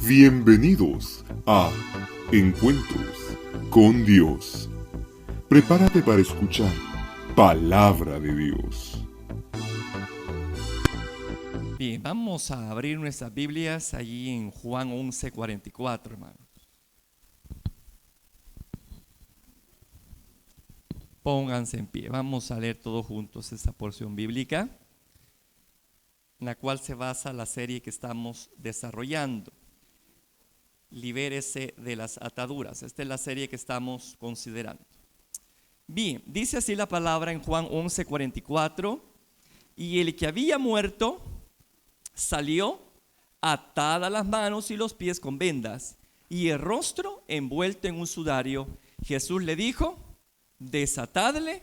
Bienvenidos a Encuentros con Dios. Prepárate para escuchar Palabra de Dios. Bien, vamos a abrir nuestras Biblias allí en Juan 11:44, hermanos. Pónganse en pie, vamos a leer todos juntos esta porción bíblica, en la cual se basa la serie que estamos desarrollando. Libérese de las ataduras. Esta es la serie que estamos considerando. Bien, dice así la palabra en Juan 11:44: y el que había muerto salió atada las manos y los pies con vendas y el rostro envuelto en un sudario. Jesús le dijo: desatadle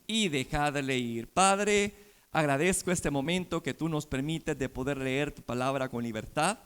y dejadle ir. Padre, agradezco este momento que tú nos permites de poder leer tu palabra con libertad.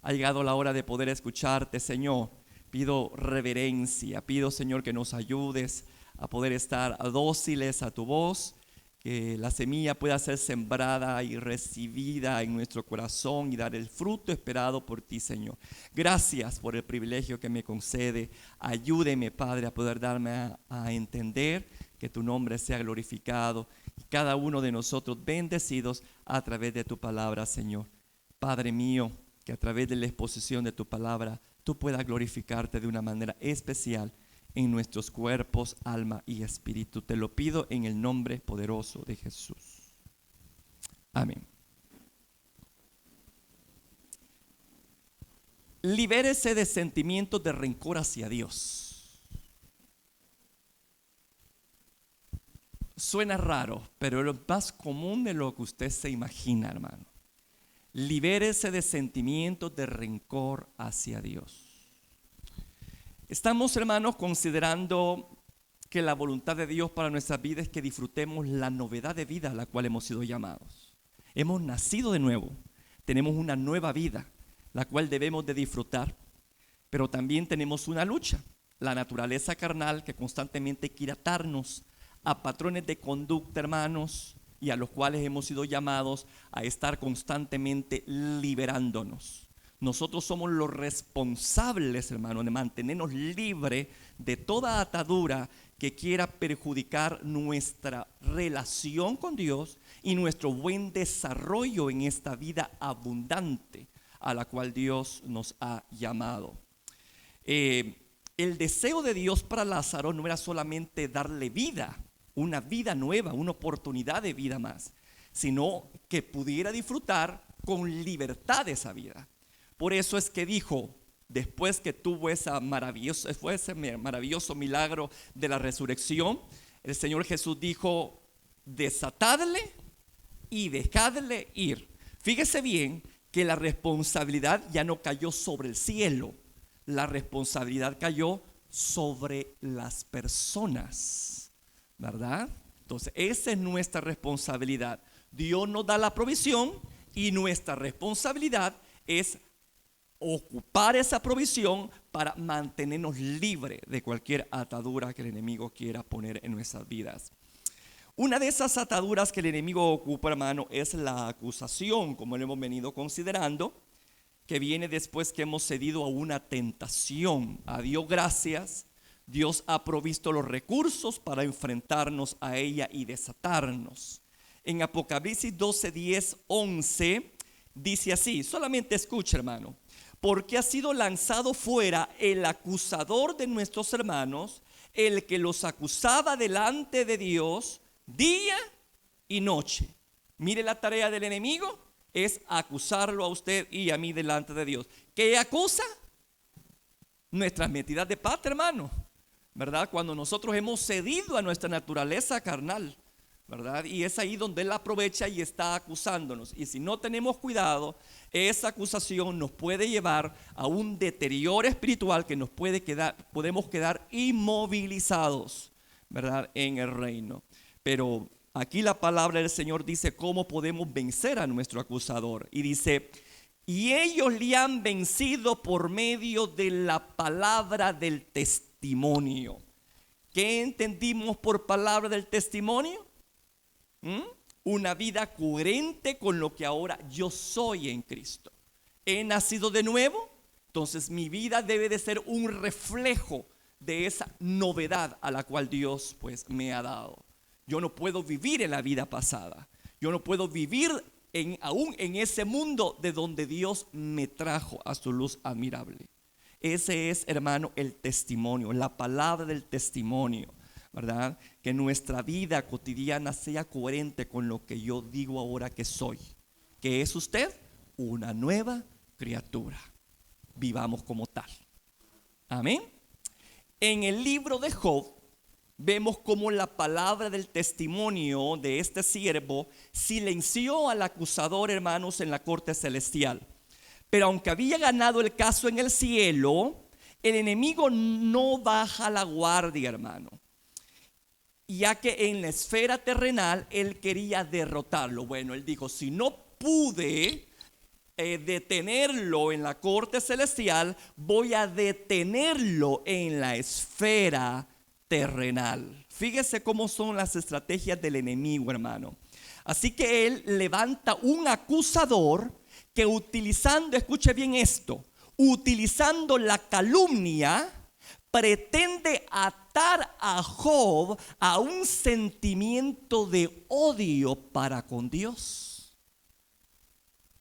Ha llegado la hora de poder escucharte, Señor. Pido reverencia, pido, Señor, que nos ayudes a poder estar dóciles a tu voz, que la semilla pueda ser sembrada y recibida en nuestro corazón y dar el fruto esperado por ti, Señor. Gracias por el privilegio que me concede. Ayúdeme, Padre, a poder darme a entender, que tu nombre sea glorificado y cada uno de nosotros bendecidos a través de tu palabra, Señor. Padre mío, que a través de la exposición de tu palabra tú puedas glorificarte de una manera especial en nuestros cuerpos, alma y espíritu. Te lo pido en el nombre poderoso de Jesús. Amén. Libérese de sentimientos de rencor hacia Dios. Suena raro, pero es más común de lo que usted se imagina, hermano. Libérese de sentimientos de rencor hacia Dios. Estamos, hermanos, considerando que la voluntad de Dios para nuestras vidas es que disfrutemos la novedad de vida a la cual hemos sido llamados. Hemos nacido de nuevo, tenemos una nueva vida, la cual debemos de disfrutar, pero también tenemos una lucha, la naturaleza carnal que constantemente quiere atarnos a patrones de conducta, hermanos, y a los cuales hemos sido llamados a estar constantemente liberándonos. Nosotros somos los responsables, hermanos, de mantenernos libres de toda atadura que quiera perjudicar nuestra relación con Dios y nuestro buen desarrollo en esta vida abundante a la cual Dios nos ha llamado. El deseo de Dios para Lázaro no era solamente darle vida, una vida nueva, una oportunidad de vida más, sino que pudiera disfrutar con libertad esa vida. Por eso es que dijo, después que tuvo ese maravilloso milagro de la resurrección, el Señor Jesús dijo: desatadle y dejadle ir. Fíjese bien que la responsabilidad ya no cayó sobre el cielo, la responsabilidad cayó sobre las personas, ¿verdad? Entonces esa es nuestra responsabilidad. Dios nos da la provisión y nuestra responsabilidad es ocupar esa provisión para mantenernos libres de cualquier atadura que el enemigo quiera poner en nuestras vidas. Una de esas ataduras que el enemigo ocupa, hermano, es la acusación, como lo hemos venido considerando, que viene después que hemos cedido a una tentación. A Dios gracias, Dios ha provisto los recursos para enfrentarnos a ella y desatarnos. En Apocalipsis 12, 10, 11 dice así, solamente escucha, hermano: porque ha sido lanzado fuera el acusador de nuestros hermanos, el que los acusaba delante de Dios día y noche. Mire, la tarea del enemigo es acusarlo a usted y a mí delante de Dios. ¿Qué acusa? Nuestras metidas de pata, hermano, ¿verdad? Cuando nosotros hemos cedido a nuestra naturaleza carnal, ¿verdad? Y es ahí donde él aprovecha y está acusándonos. Y si no tenemos cuidado, esa acusación nos puede llevar a un deterioro espiritual que podemos quedar inmovilizados, ¿verdad? En el reino. Pero aquí la palabra del Señor dice cómo podemos vencer a nuestro acusador. Y dice: y ellos le han vencido por medio de la palabra del testimonio. ¿Qué entendimos por palabra del testimonio? Una vida coherente con lo que ahora yo soy en Cristo. He nacido de nuevo, Entonces mi vida debe de ser un reflejo de esa novedad a la cual Dios pues me ha dado. Yo no puedo vivir en la vida pasada. Yo no puedo vivir aún en ese mundo de donde Dios me trajo a su luz admirable. Ese es, hermano, el testimonio, la palabra del testimonio, ¿verdad? Que nuestra vida cotidiana sea coherente con lo que yo digo ahora que soy. Que es usted una nueva criatura. Vivamos como tal. Amén. En el libro de Job vemos cómo la palabra del testimonio de este siervo silenció al acusador, hermanos, en la corte celestial. Pero aunque había ganado el caso en el cielo, el enemigo no baja la guardia, hermano, ya que en la esfera terrenal él quería derrotarlo. Bueno, él dijo, si no pude detenerlo en la corte celestial, voy a detenerlo en la esfera terrenal. Fíjese cómo son las estrategias del enemigo, hermano. Así que él levanta un acusador que utilizando, escuche bien esto, utilizando la calumnia, pretende atar a Job a un sentimiento de odio para con Dios.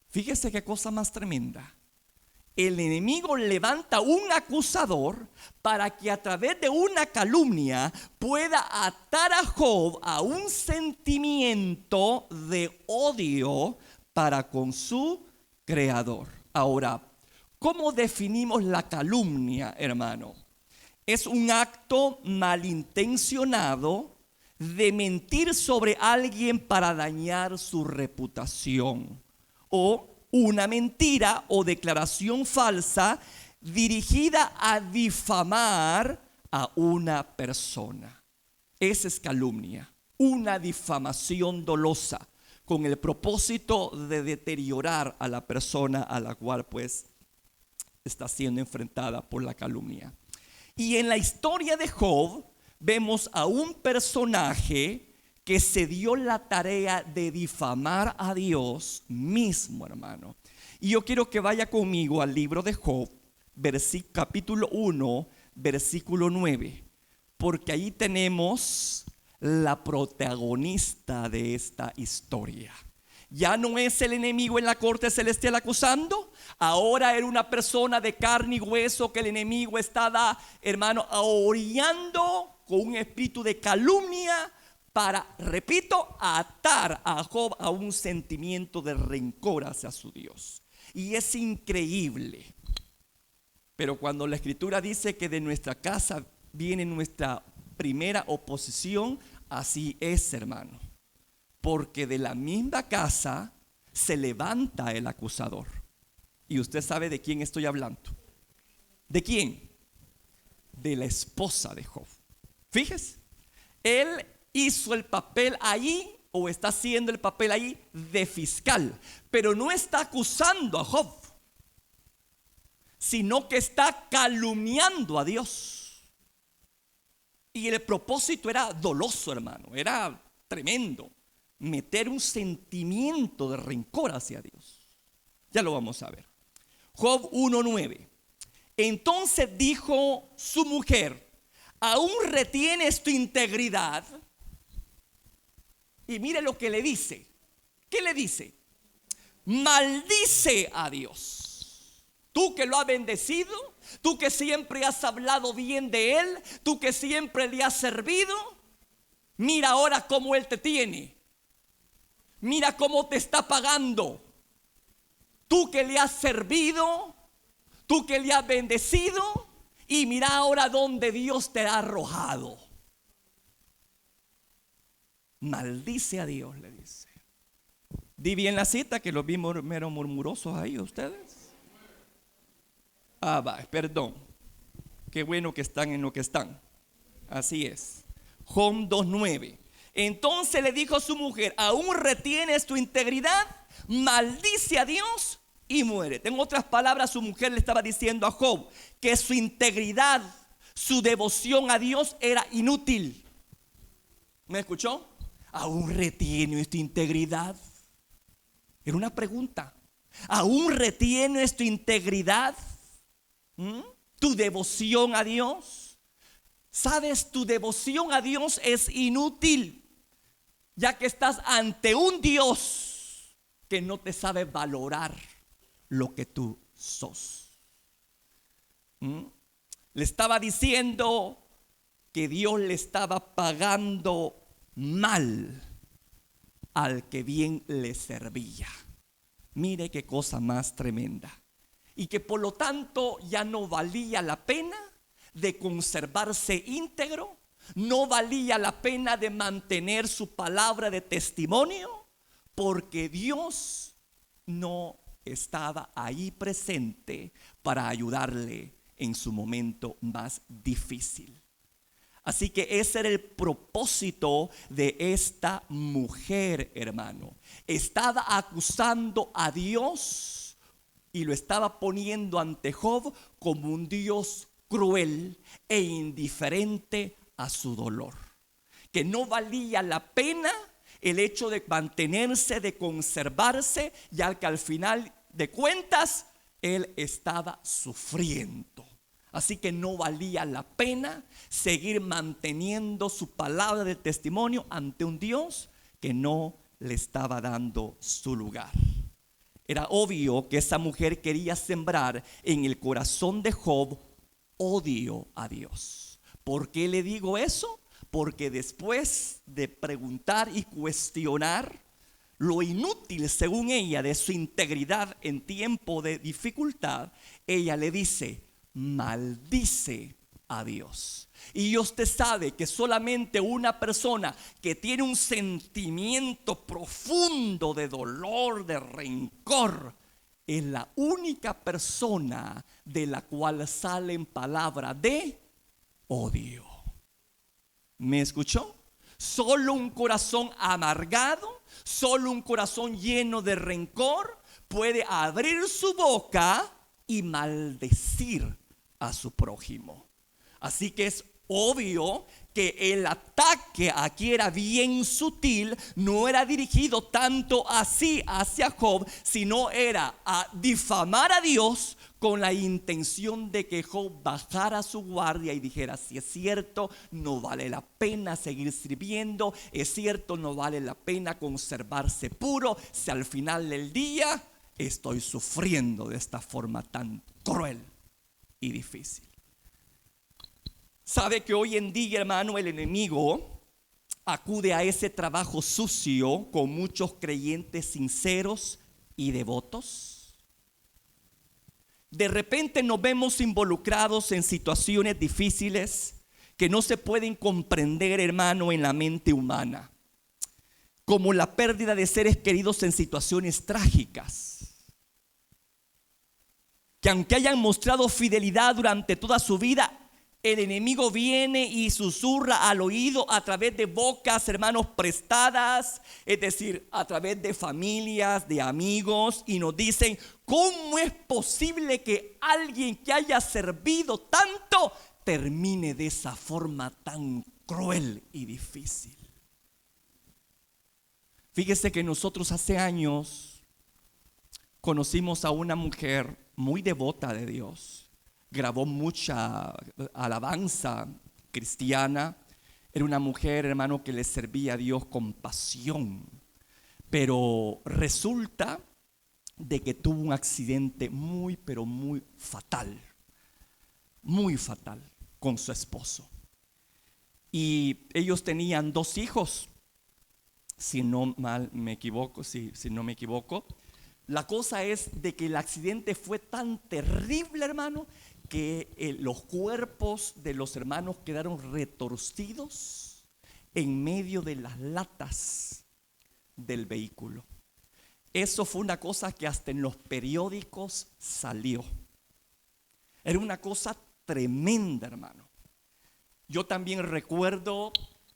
Fíjese qué cosa más tremenda. El enemigo levanta un acusador para que a través de una calumnia pueda atar a Job a un sentimiento de odio para con su creador. Ahora, ¿cómo definimos la calumnia, hermano? Es un acto malintencionado de mentir sobre alguien para dañar su reputación, o una mentira o declaración falsa dirigida a difamar a una persona. Esa es calumnia, una difamación dolosa con el propósito de deteriorar a la persona a la cual pues está siendo enfrentada por la calumnia. Y en la historia de Job vemos a un personaje que se dio la tarea de difamar a Dios mismo, hermano. Y yo quiero que vaya conmigo al libro de Job, capítulo 1, versículo 9, porque ahí tenemos la protagonista de esta historia. Ya no es el enemigo en la corte celestial acusando, ahora era una persona de carne y hueso que el enemigo estaba, hermano, ahorillando con un espíritu de calumnia para, repito, atar a Job a un sentimiento de rencor hacia su Dios. Y es increíble. Pero cuando la Escritura dice que de nuestra casa viene nuestra primera oposición, así es, hermano. Porque de la misma casa se levanta el acusador. Y usted sabe de quién estoy hablando. ¿De quién? De la esposa de Job. Fíjese, él hizo el papel ahí, o está haciendo el papel ahí de fiscal, pero no está acusando a Job, sino que está calumniando a Dios. Y el propósito era doloso, hermano, era tremendo, meter un sentimiento de rencor hacia Dios. Ya lo vamos a ver. Job 1:9. Entonces dijo su mujer, ¿aún retienes tu integridad? Y mire lo que le dice. ¿Qué le dice? Maldice a Dios. Tú que lo has bendecido, tú que siempre has hablado bien de él, tú que siempre le has servido, mira ahora cómo él te tiene. Mira cómo te está pagando. Tú que le has servido, tú que le has bendecido, y mira ahora dónde Dios te ha arrojado. Maldice a Dios, le dice. Di bien la cita, que los vi mero murmurosos ahí ustedes. Perdón. Qué bueno que están en lo que están. Así es. Job 2:9. Entonces le dijo a su mujer, ¿aún retienes tu integridad? Maldice a Dios y muere. En otras palabras, su mujer le estaba diciendo a Job que su integridad, su devoción a Dios era inútil. ¿Me escuchó? ¿Aún retienes tu integridad? Era una pregunta. ¿Aún retienes tu integridad? ¿Mm? Tu devoción a Dios. Sabes, tu devoción a Dios es inútil, ya que estás ante un Dios que no te sabe valorar lo que tú sos. ¿Mm? Le estaba diciendo que Dios le estaba pagando mal al que bien le servía. Mire qué cosa más tremenda. Y que por lo tanto ya no valía la pena de conservarse íntegro, no valía la pena de mantener su palabra de testimonio, porque Dios no estaba ahí presente para ayudarle en su momento más difícil. Así que ese era el propósito de esta mujer, hermano. Estaba acusando a Dios y lo estaba poniendo ante Job como un Dios cruel e indiferente a su dolor. Que no valía la pena el hecho de mantenerse, de conservarse, ya que al final de cuentas él estaba sufriendo. Así que no valía la pena seguir manteniendo su palabra de testimonio ante un Dios que no le estaba dando su lugar. Era obvio que esa mujer quería sembrar en el corazón de Job odio a Dios. ¿Por qué le digo eso? Porque después de preguntar y cuestionar lo inútil, según ella, de su integridad en tiempo de dificultad, ella le dice: maldice a Dios. Y usted sabe que solamente una persona que tiene un sentimiento profundo de dolor, de rencor, es la única persona de la cual salen palabras de odio. ¿Me escuchó? Solo un corazón amargado, solo un corazón lleno de rencor puede abrir su boca y maldecir a su prójimo. Así que es obvio que el ataque aquí era bien sutil, no era dirigido tanto así hacia Job, sino era a difamar a Dios con la intención de que Job bajara su guardia y dijera: si es cierto, no vale la pena seguir sirviendo, es cierto, no vale la pena conservarse puro, si al final del día estoy sufriendo de esta forma tan cruel y difícil. Sabe que hoy en día, hermano, el enemigo acude a ese trabajo sucio con muchos creyentes sinceros y devotos. De repente nos vemos involucrados en situaciones difíciles que no se pueden comprender, hermano, en la mente humana, como la pérdida de seres queridos en situaciones trágicas, que aunque hayan mostrado fidelidad durante toda su vida, el enemigo viene y susurra al oído a través de bocas, hermanos, prestadas, es decir, a través de familias, de amigos, y nos dicen: ¿cómo es posible que alguien que haya servido tanto termine de esa forma tan cruel y difícil? Fíjese que nosotros hace años conocimos a una mujer muy devota de Dios. Grabó mucha alabanza cristiana. Era una mujer, hermano, que le servía a Dios con pasión. Pero resulta de que tuvo un accidente muy, pero muy fatal con su esposo. Y ellos tenían 2 hijos, si no me equivoco. La cosa es de que el accidente fue tan terrible, hermano, que los cuerpos de los hermanos quedaron retorcidos en medio de las latas del vehículo. Eso fue una cosa que hasta en los periódicos salió. Era una cosa tremenda, hermano. Yo también recuerdo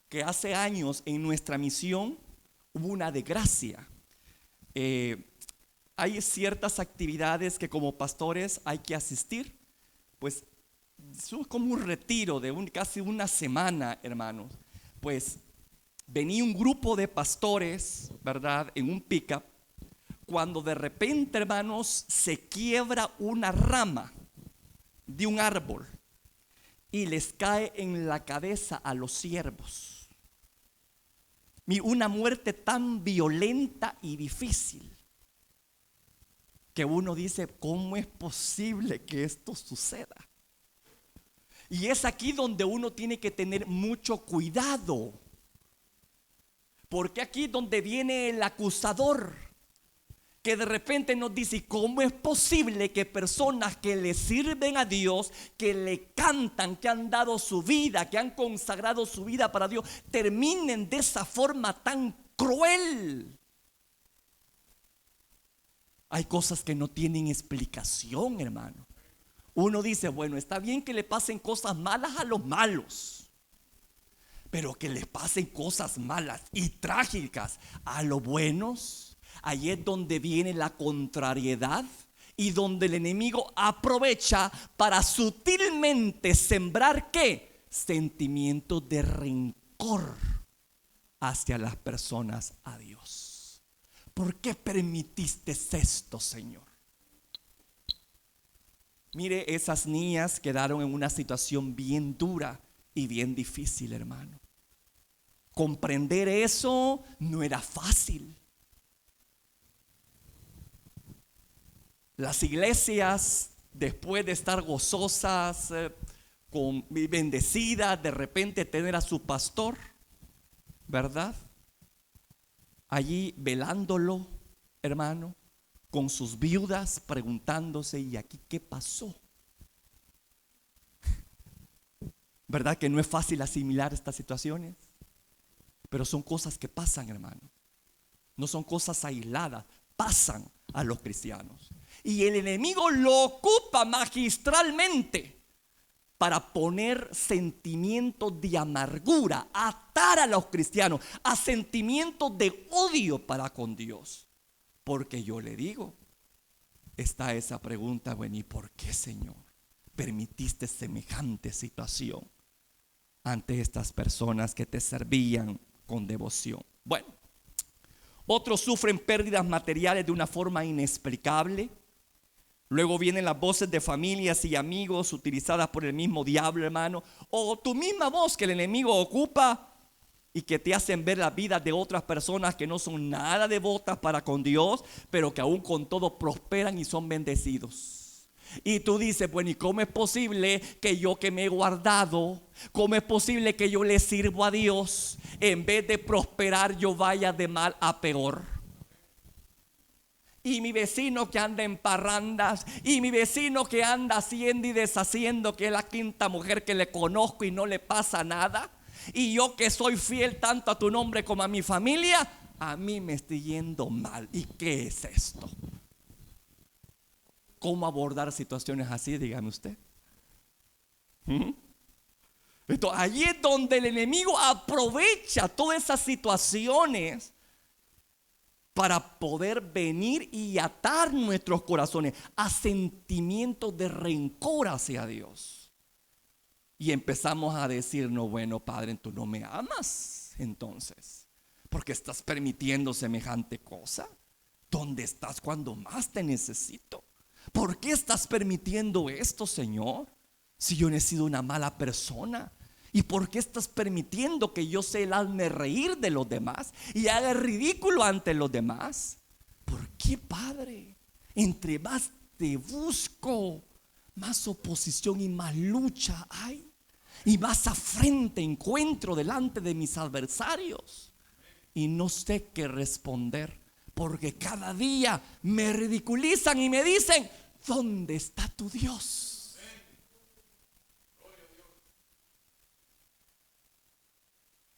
que hace años en nuestra misión hubo una desgracia. Hay ciertas actividades que como pastores hay que asistir. Pues es como un retiro de casi una semana, hermanos. Pues venía un grupo de pastores, ¿verdad?, en un pickup, cuando de repente, hermanos, se quiebra una rama de un árbol y les cae en la cabeza a los siervos. Una muerte tan violenta y difícil que uno dice, ¿cómo es posible que esto suceda? Y es aquí donde uno tiene que tener mucho cuidado, porque aquí es donde viene el acusador, que de repente nos dice, ¿cómo es posible que personas que le sirven a Dios, que le cantan, que han dado su vida, que han consagrado su vida para Dios, terminen de esa forma tan cruel? Hay cosas que no tienen explicación, hermano. Uno dice, bueno, está bien que le pasen cosas malas a los malos, pero que les pasen cosas malas y trágicas a los buenos. Ahí es donde viene la contrariedad y donde el enemigo aprovecha para sutilmente sembrar ¿qué? Sentimientos de rencor hacia las personas a Dios. ¿Por qué permitiste esto, Señor? Mire, esas niñas quedaron en una situación bien dura y bien difícil, hermano. Comprender eso no era fácil. Las iglesias, después de estar gozosas, bendecidas, de repente tener a su pastor, ¿verdad? Allí velándolo, hermano, con sus viudas, preguntándose, ¿y aquí qué pasó? ¿Verdad que no es fácil asimilar estas situaciones? Pero son cosas que pasan, hermano. No son cosas aisladas, pasan a los cristianos. Y el enemigo lo ocupa magistralmente para poner sentimientos de amargura, atar a los cristianos a sentimientos de odio para con Dios. Porque yo le digo, está esa pregunta, bueno, ¿y por qué, Señor, permitiste semejante situación ante estas personas que te servían con devoción? Bueno, otros sufren pérdidas materiales de una forma inexplicable. Luego vienen las voces de familias y amigos utilizadas por el mismo diablo, hermano, o tu misma voz que el enemigo ocupa y que te hacen ver la vida de otras personas que no son nada devotas para con Dios, pero que aún con todo prosperan y son bendecidos. Y tú dices, bueno, ¿y cómo es posible que yo que me he guardado, cómo es posible que yo le sirvo a Dios, en vez de prosperar yo vaya de mal a peor? Y mi vecino que anda en parrandas, y mi vecino que anda haciendo y deshaciendo, que es la quinta mujer que le conozco y no le pasa nada, y yo que soy fiel tanto a tu nombre como a mi familia, a mí me estoy yendo mal. ¿Y qué es esto? ¿Cómo abordar situaciones así? Dígame usted. Entonces, allí es donde el enemigo aprovecha todas esas situaciones para poder venir y atar nuestros corazones a sentimientos de rencor hacia Dios. Y empezamos a decir, no, bueno, Padre, tú no me amas entonces, porque estás permitiendo semejante cosa. ¿Dónde estás cuando más te necesito? ¿Por qué estás permitiendo esto, Señor? Si yo no he sido una mala persona. ¿Y por qué estás permitiendo que yo sea el hazme reír de los demás y haga el ridículo ante los demás? ¿Por qué, Padre? Entre más te busco, más oposición y más lucha hay, y más afrenta encuentro delante de mis adversarios. Y no sé qué responder, porque cada día me ridiculizan y me dicen, ¿dónde está tu Dios?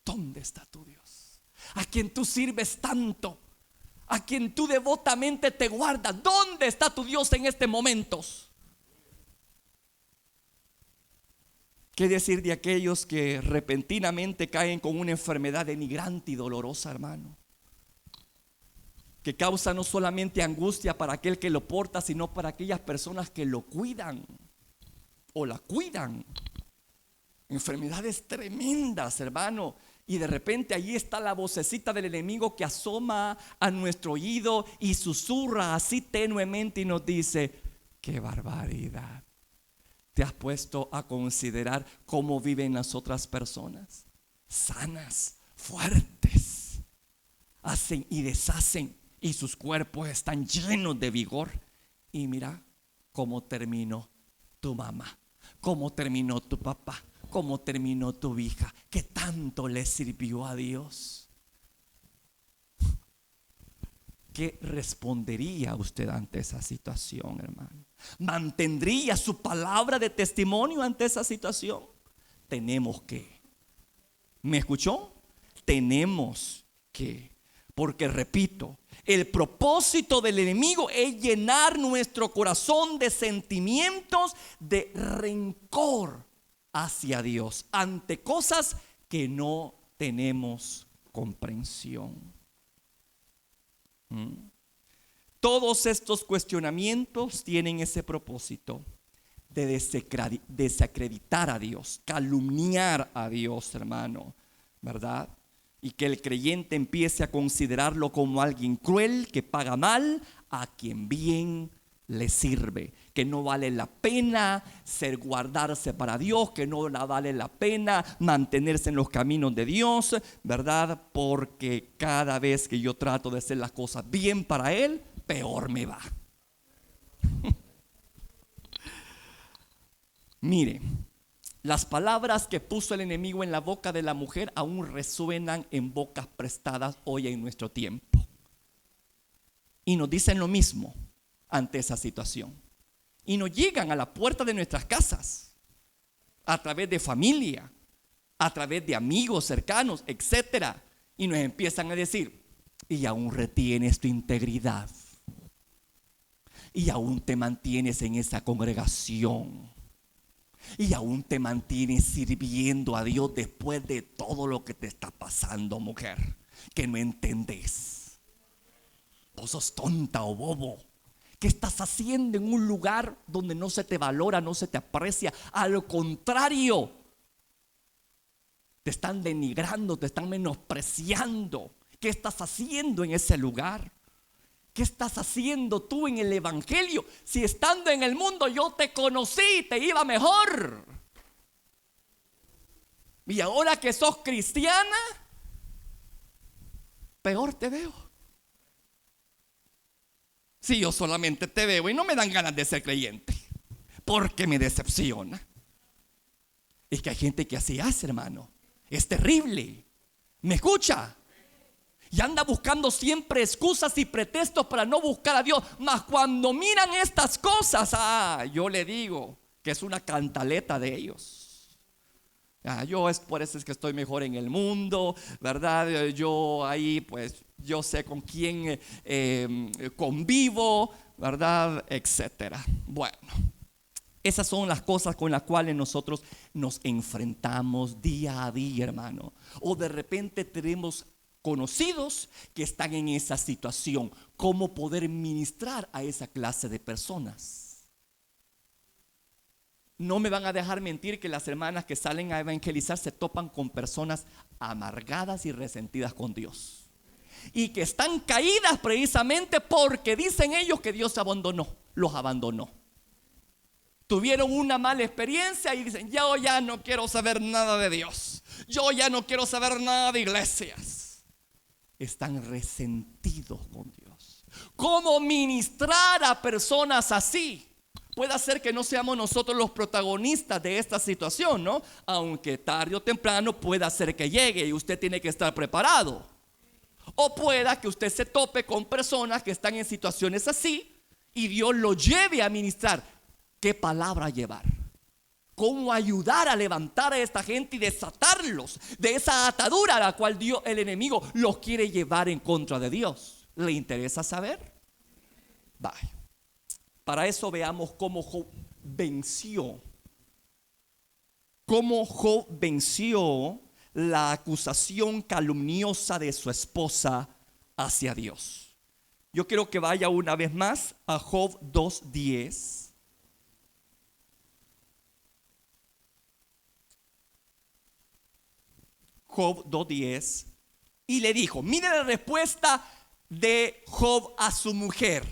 ¿Dónde está tu Dios? A quien tú sirves tanto, a quien tú devotamente te guardas. ¿Dónde está tu Dios en este momento? ¿Qué decir de aquellos que repentinamente caen con una enfermedad denigrante y dolorosa, hermano? Que causa no solamente angustia para aquel que lo porta, sino para aquellas personas que lo cuidan o la cuidan. Enfermedades tremendas, hermano. Y de repente allí está la vocecita del enemigo que asoma a nuestro oído y susurra así tenuemente y nos dice, qué barbaridad, ¿Te has puesto a considerar cómo viven las otras personas? Sanas, fuertes, hacen y deshacen y sus cuerpos están llenos de vigor. Y mira cómo terminó tu mamá, cómo terminó tu papá, cómo terminó tu hija, que tanto le sirvió a Dios. ¿Qué respondería usted ante esa situación, hermano? ¿Mantendría su palabra de testimonio ante esa situación? Tenemos que. ¿Me escuchó? Tenemos que. Porque repito, el propósito del enemigo es llenar nuestro corazón de sentimientos de rencor hacia Dios ante cosas que no tenemos comprensión. Todos estos cuestionamientos tienen ese propósito de desacreditar a Dios, calumniar a Dios, hermano, ¿verdad? Y que el creyente empiece a considerarlo como alguien cruel que paga mal a quien bien le sirve, que no vale la pena guardarse para Dios, que no vale la pena mantenerse en los caminos de Dios, ¿verdad? Porque cada vez que yo trato de hacer las cosas bien para Él, peor me va. Mire, las palabras que puso el enemigo en la boca de la mujer aún resuenan en bocas prestadas hoy en nuestro tiempo. Y nos dicen lo mismo ante esa situación. Y nos llegan a la puerta de nuestras casas, a través de familia, a través de amigos cercanos, etcétera. Y nos empiezan a decir: y aún retienes tu integridad, y aún te mantienes en esa congregación, y aún te mantienes sirviendo a Dios después de todo lo que te está pasando, mujer, que no entendés. Vos sos tonta o bobo. ¿Qué estás haciendo en un lugar donde no se te valora, no se te aprecia? Al contrario, te están denigrando, te están menospreciando. ¿Qué estás haciendo en ese lugar? ¿Qué estás haciendo tú en el evangelio? Si estando en el mundo yo te conocí, te iba mejor. Y ahora que sos cristiana, peor te veo. Si yo solamente te veo y no me dan ganas de ser creyente, porque me decepciona. Es que hay gente que así hace, hermano. Es terrible. ¿Me escucha? Y anda buscando siempre excusas y pretextos para no buscar a Dios. Mas cuando miran estas cosas, yo le digo que es una cantaleta de ellos. Yo es por eso es que estoy mejor en el mundo, ¿verdad? Yo ahí pues yo sé con quién convivo, ¿verdad? Etcétera. Bueno, esas son las cosas con las cuales nosotros nos enfrentamos día a día, hermano. O de repente tenemos conocidos que están en esa situación. ¿Cómo poder ministrar a esa clase de personas? No me van a dejar mentir que las hermanas que salen a evangelizar se topan con personas amargadas y resentidas con Dios, y que están caídas precisamente porque dicen ellos que Dios los abandonó. Tuvieron una mala experiencia y dicen: yo ya no quiero saber nada de Dios, yo ya no quiero saber nada de iglesias. Están resentidos con Dios. ¿Cómo ministrar a personas así? Puede ser que no seamos nosotros los protagonistas de esta situación, ¿no? Aunque tarde o temprano pueda ser que llegue y usted tiene que estar preparado. O pueda que usted se tope con personas que están en situaciones así y Dios lo lleve a ministrar. ¿Qué palabra llevar? ¿Cómo ayudar a levantar a esta gente y desatarlos de esa atadura a la cual el enemigo los quiere llevar en contra de Dios? ¿Le interesa saber? Vaya. Para eso veamos cómo Job venció. Cómo Job venció la acusación calumniosa de su esposa hacia Dios. Yo quiero que vaya una vez más a Job 2:10. Job 2:10. Y le dijo, mire la respuesta de Job a su mujer,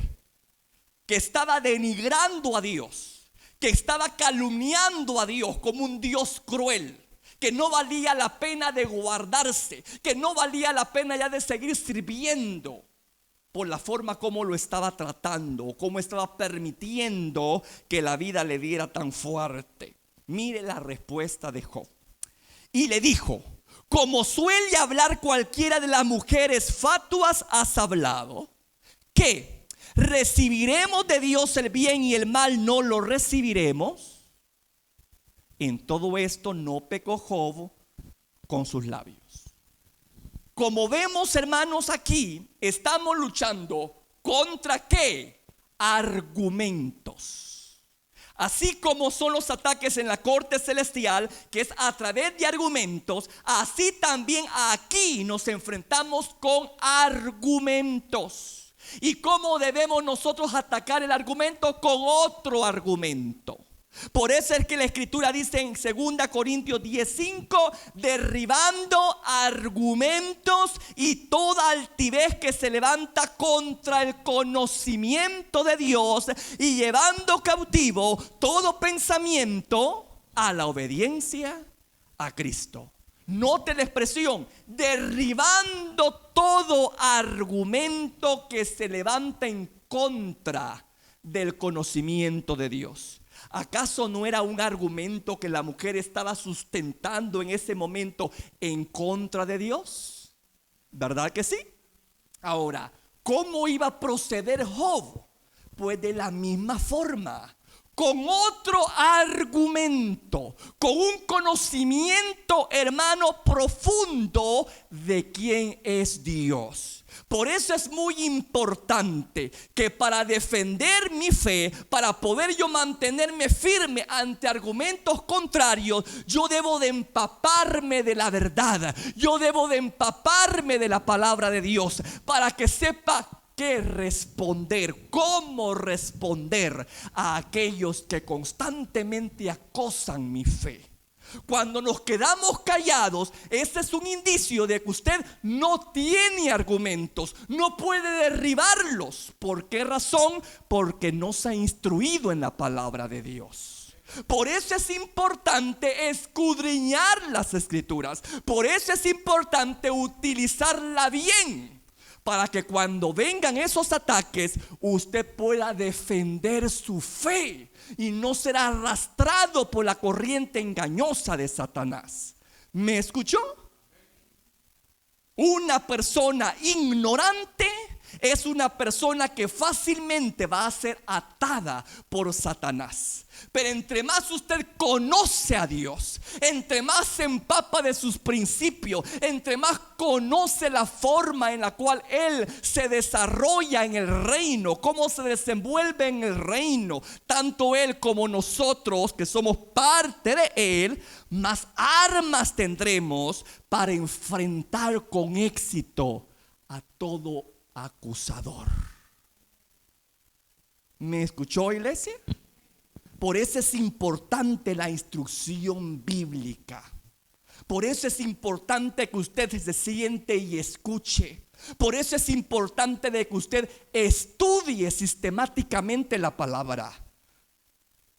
que estaba denigrando a Dios, que estaba calumniando a Dios como un Dios cruel, que no valía la pena de guardarse, que no valía la pena ya de seguir sirviendo por la forma como lo estaba tratando o cómo estaba permitiendo que la vida le diera tan fuerte. Mire la respuesta de Job. Y le dijo: como suele hablar cualquiera de las mujeres fatuas, has hablado, que recibiremos de Dios el bien y el mal no lo recibiremos. En todo esto no pecó Job con sus labios. Como vemos, hermanos, aquí estamos luchando contra ¿qué? Argumentos. Así como son los ataques en la corte celestial, que es a través de argumentos, así también aquí nos enfrentamos con argumentos. ¿Y cómo debemos nosotros atacar el argumento? Con otro argumento. Por eso es que la escritura dice en 2 Corintios 10:5: derribando argumentos y toda altivez que se levanta contra el conocimiento de Dios, y llevando cautivo todo pensamiento a la obediencia a Cristo. Note la expresión: derribando todo argumento que se levanta en contra del conocimiento de Dios. ¿Acaso no era un argumento que la mujer estaba sustentando en ese momento en contra de Dios? ¿Verdad que sí? Ahora, ¿cómo iba a proceder Job? Pues de la misma forma, con otro argumento, con un conocimiento, hermano, profundo de quién es Dios. Por eso es muy importante que para defender mi fe, para poder yo mantenerme firme ante argumentos contrarios, yo debo de empaparme de la verdad. Yo debo de empaparme de la palabra de Dios para que sepa qué responder, cómo responder a aquellos que constantemente acosan mi fe. Cuando nos quedamos callados, ese es un indicio de que usted no tiene argumentos, no puede derribarlos. ¿Por qué razón? Porque no se ha instruido en la palabra de Dios. Por eso es importante escudriñar las escrituras. Por eso es importante utilizarla bien, para que cuando vengan esos ataques usted pueda defender su fe y no será arrastrado por la corriente engañosa de Satanás. ¿Me escuchó? Una persona ignorante es una persona que fácilmente va a ser atada por Satanás. Pero entre más usted conoce a Dios, entre más se empapa de sus principios, entre más conoce la forma en la cual Él se desarrolla en el reino, cómo se desenvuelve en el reino, tanto Él como nosotros que somos parte de Él, más armas tendremos para enfrentar con éxito a todo acusador. ¿Me escuchó, iglesia? Por eso es importante la instrucción bíblica. Por eso es importante que usted se siente y escuche. Por eso es importante de que usted estudie sistemáticamente la palabra.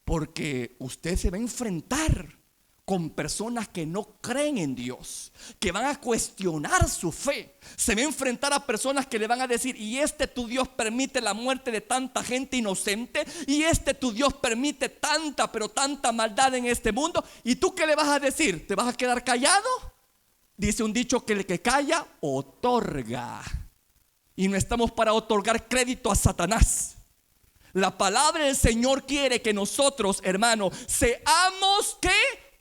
Porque usted se va a enfrentar con personas que no creen en Dios, que van a cuestionar su fe. Se va a enfrentar a personas que le van a decir: y tu Dios permite la muerte de tanta gente inocente, y tu Dios permite tanta, pero tanta maldad en este mundo. ¿Y tú qué le vas a decir? ¿Te vas a quedar callado? Dice un dicho que el que calla otorga, y no estamos para otorgar crédito a Satanás. La palabra del Señor quiere que nosotros, hermanos, seamos ¿qué?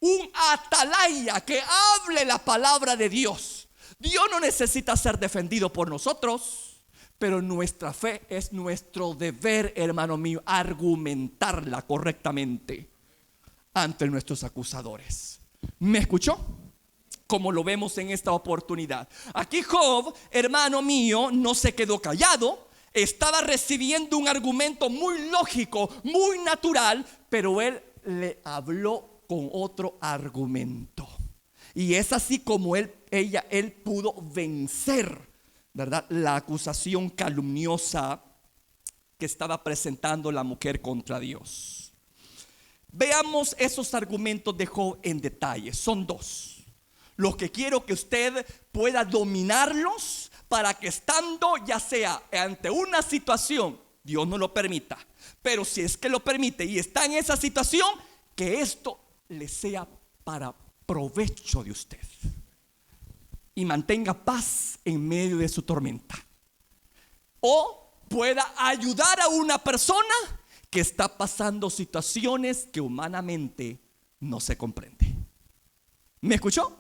Un atalaya que hable la palabra de Dios. Dios no necesita ser defendido por nosotros, pero nuestra fe es nuestro deber, hermano mío, argumentarla correctamente ante nuestros acusadores. ¿Me escuchó? Como lo vemos en esta oportunidad. Aquí Job, hermano mío, no se quedó callado. Estaba recibiendo un argumento muy lógico, muy natural, pero él le habló con otro argumento. Y es así como él pudo vencer, ¿verdad?, la acusación calumniosa que estaba presentando la mujer contra Dios. Veamos esos argumentos de Job en detalle. Son dos, los que quiero que usted pueda dominarlos para que, estando ya sea ante una situación, Dios no lo permita, pero si es que lo permite y está en esa situación, que esto le sea para provecho de usted y mantenga paz en medio de su tormenta, o pueda ayudar a una persona que está pasando situaciones que humanamente no se comprende. ¿Me escuchó?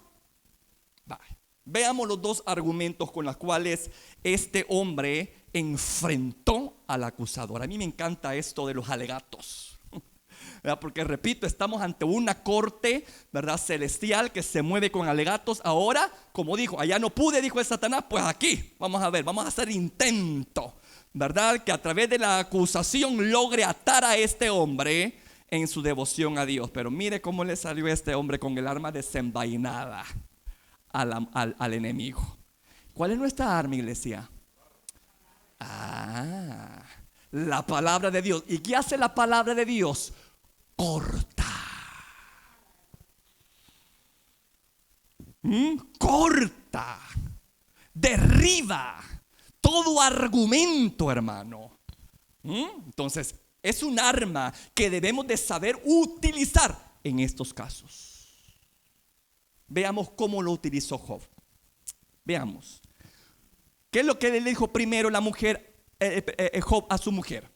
Vale. Veamos los dos argumentos con los cuales este hombre enfrentó al acusador. A mí me encanta esto de los alegatos, ¿verdad? Porque repito, estamos ante una corte, ¿verdad?, celestial que se mueve con alegatos. Ahora, como dijo, allá no pude, dijo el Satanás, pues aquí vamos a ver, vamos a hacer intento, ¿verdad?, que a través de la acusación logre atar a este hombre en su devoción a Dios. Pero mire cómo le salió a este hombre con el arma desenvainada al enemigo. ¿Cuál es nuestra arma, iglesia? La palabra de Dios. ¿Y qué hace la palabra de Dios? Corta. Corta. Derriba todo argumento, hermano. Entonces, es un arma que debemos de saber utilizar en estos casos. Veamos cómo lo utilizó Job. Veamos. ¿Qué es lo que le dijo primero la mujer, Job a su mujer?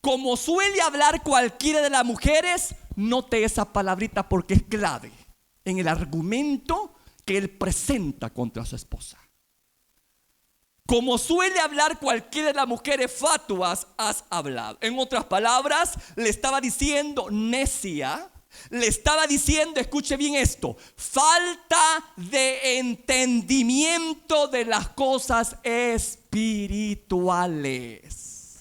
Como suele hablar cualquiera de las mujeres, note esa palabrita porque es clave en el argumento que él presenta contra su esposa. Como suele hablar cualquiera de las mujeres fatuas, has hablado. En otras palabras, le estaba diciendo necia. Le estaba diciendo, escuche bien esto, falta de entendimiento de las cosas espirituales.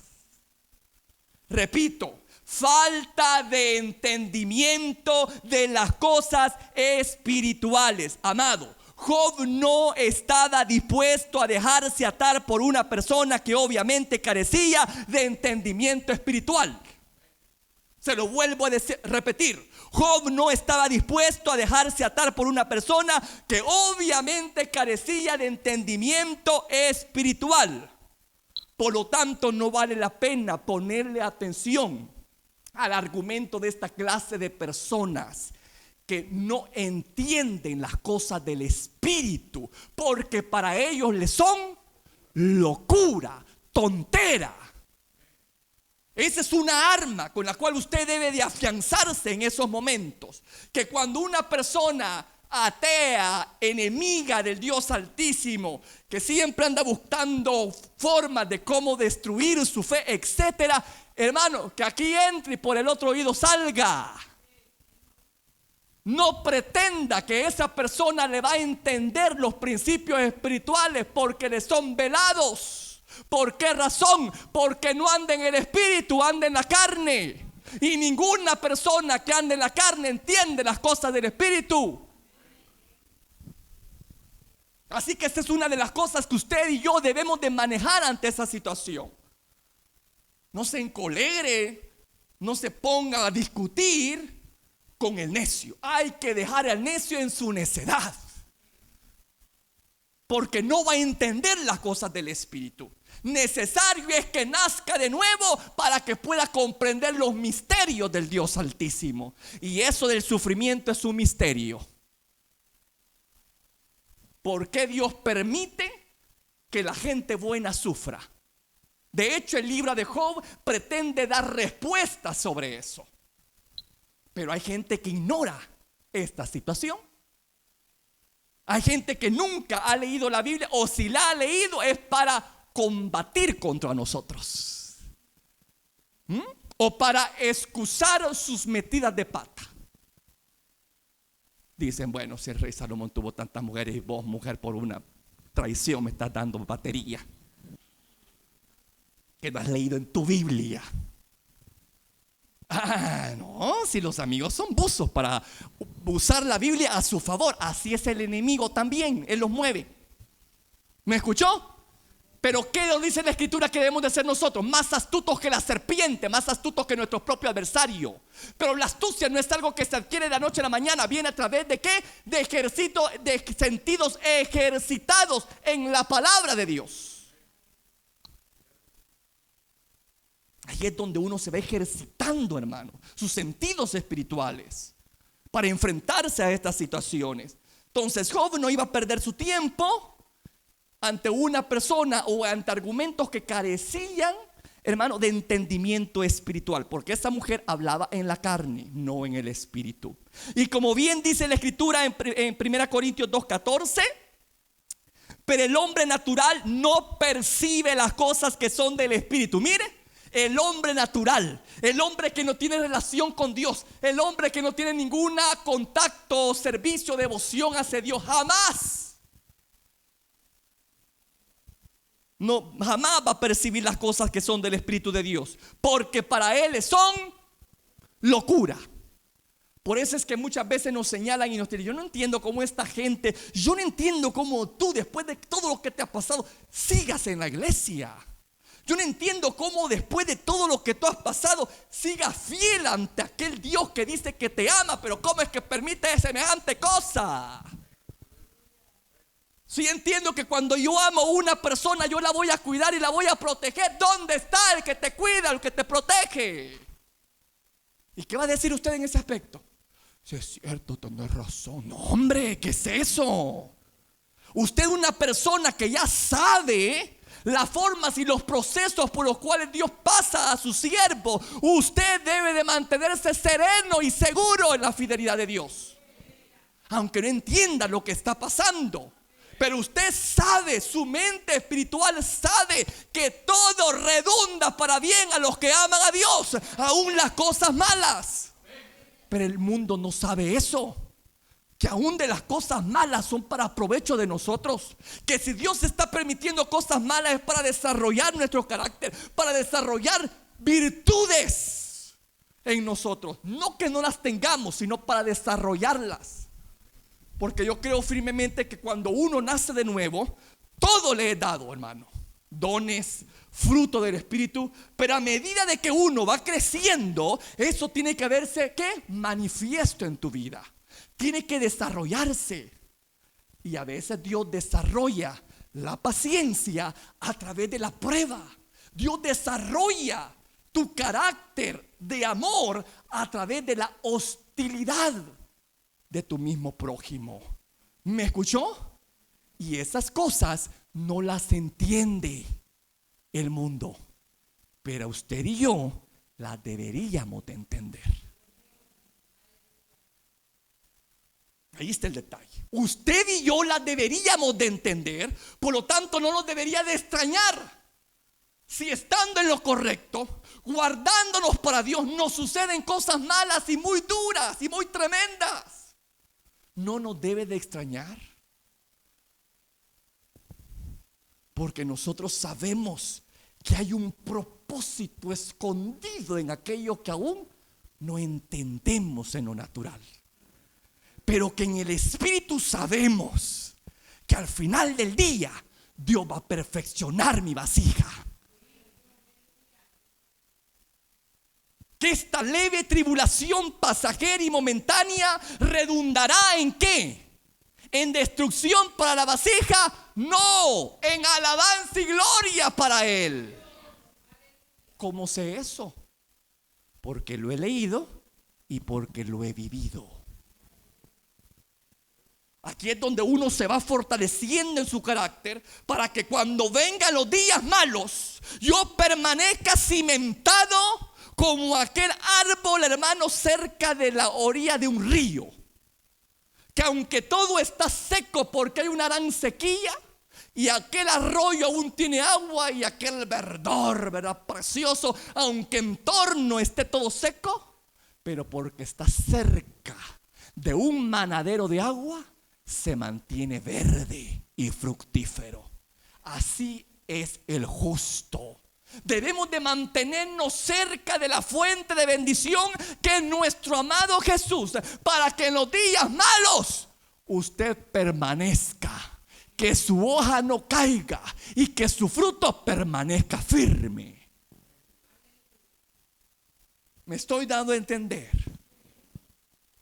Repito, falta de entendimiento de las cosas espirituales. Amado, Job no estaba dispuesto a dejarse atar por una persona que obviamente carecía de entendimiento espiritual. Se lo vuelvo a repetir. Job no estaba dispuesto a dejarse atar por una persona que obviamente carecía de entendimiento espiritual. Por lo tanto, no vale la pena ponerle atención al argumento de esta clase de personas que no entienden las cosas del espíritu, porque para ellos les son locura, tontera. Esa es una arma con la cual usted debe de afianzarse en esos momentos. Que cuando una persona atea, enemiga del Dios Altísimo, que siempre anda buscando formas de cómo destruir su fe, etcétera, hermano, que aquí entre y por el otro oído salga. No pretenda que esa persona le va a entender los principios espirituales porque le son velados. ¿Por qué razón? Porque no anda en el espíritu, anda en la carne. Y ninguna persona que anda en la carne entiende las cosas del espíritu. Así que esta es una de las cosas que usted y yo debemos de manejar ante esa situación. No se encolegre, no se ponga a discutir con el necio. Hay que dejar al necio en su necedad, porque no va a entender las cosas del espíritu. Necesario es que nazca de nuevo para que pueda comprender los misterios del Dios Altísimo. Y eso del sufrimiento es un misterio. ¿Por qué Dios permite que la gente buena sufra? De hecho, el libro de Job pretende dar respuestas sobre eso. Pero hay gente que ignora esta situación. Hay gente que nunca ha leído la Biblia, o si la ha leído es para combatir contra nosotros, o para excusar sus metidas de pata. Dicen, bueno, si el rey Salomón tuvo tantas mujeres y vos, mujer, por una traición me estás dando batería que no has leído en tu Biblia. No, si los amigos son buzos para usar la Biblia a su favor, así es el enemigo también, él los mueve. ¿Me escuchó? Pero ¿qué nos dice la Escritura que debemos de ser nosotros? Más astutos que la serpiente, más astutos que nuestro propio adversario. Pero la astucia no es algo que se adquiere de la noche a la mañana. Viene a través de ¿qué? De sentidos ejercitados en la palabra de Dios. Ahí es donde uno se va ejercitando, hermano, sus sentidos espirituales para enfrentarse a estas situaciones. Entonces Job no iba a perder su tiempo ante una persona o ante argumentos que carecían, hermano, de entendimiento espiritual, porque esa mujer hablaba en la carne, no en el espíritu. Y como bien dice la Escritura en 1 Corintios 2:14, pero el hombre natural no percibe las cosas que son del espíritu. Mire, el hombre natural, el hombre que no tiene relación con Dios, el hombre que no tiene ningún contacto, servicio, devoción hacia Dios, jamás va a percibir las cosas que son del Espíritu de Dios, porque para él son locura. Por eso es que muchas veces nos señalan y nos dicen: yo no entiendo cómo esta gente, yo no entiendo cómo tú, después de todo lo que te ha pasado, sigas en la iglesia. Yo no entiendo cómo después de todo lo que tú has pasado sigas fiel ante aquel Dios que dice que te ama, pero cómo es que permite semejante cosa. Sí, entiendo que cuando yo amo a una persona, yo la voy a cuidar y la voy a proteger. ¿Dónde está el que te cuida, el que te protege? ¿Y qué va a decir usted en ese aspecto? Si es cierto, tenés razón. No, hombre, ¿qué es eso? Usted es una persona que ya sabe las formas y los procesos por los cuales Dios pasa a su siervo. Usted debe de mantenerse sereno y seguro en la fidelidad de Dios, aunque no entienda lo que está pasando. Pero usted sabe, su mente espiritual sabe que todo redunda para bien a los que aman a Dios, aún las cosas malas. Pero el mundo no sabe eso, que aún de las cosas malas son para provecho de nosotros. Que si Dios está permitiendo cosas malas es para desarrollar nuestro carácter, para desarrollar virtudes en nosotros. No que no las tengamos, sino para desarrollarlas. Porque yo creo firmemente que cuando uno nace de nuevo, todo le es dado, hermano. Dones, fruto del Espíritu. Pero a medida de que uno va creciendo, eso tiene que verse, ¿qué? Manifiesto en tu vida. Tiene que desarrollarse. Y a veces Dios desarrolla la paciencia a través de la prueba. Dios desarrolla tu carácter de amor a través de la hostilidad de tu mismo prójimo. ¿Me escuchó? Y esas cosas no las entiende el mundo, pero usted y yo las deberíamos de entender. Ahí está el detalle. Usted y yo las deberíamos de entender, por lo tanto no nos debería de extrañar si estando en lo correcto, guardándonos para Dios, nos suceden cosas malas y muy duras y muy tremendas. No nos debe de extrañar, porque nosotros sabemos que hay un propósito escondido en aquello que aún no entendemos en lo natural, pero que en el Espíritu sabemos que al final del día Dios va a perfeccionar mi vasija. Que esta leve tribulación pasajera y momentánea redundará ¿en qué? ¿En destrucción para la vasija? No, en alabanza y gloria para Él. ¿Cómo sé eso? Porque lo he leído y porque lo he vivido. Aquí es donde uno se va fortaleciendo en su carácter para que cuando vengan los días malos, yo permanezca cimentado como aquel árbol, hermano, cerca de la orilla de un río, que aunque todo está seco porque hay una gran sequía, y aquel arroyo aún tiene agua y aquel verdor, ¿verdad? Precioso, aunque en torno esté todo seco, pero porque está cerca de un manadero de agua, se mantiene verde y fructífero. Así es el justo. Debemos de mantenernos cerca de la fuente de bendición que es nuestro amado Jesús, para que en los días malos usted permanezca que su hoja no caiga y que su fruto permanezca firme. Me estoy dando a entender.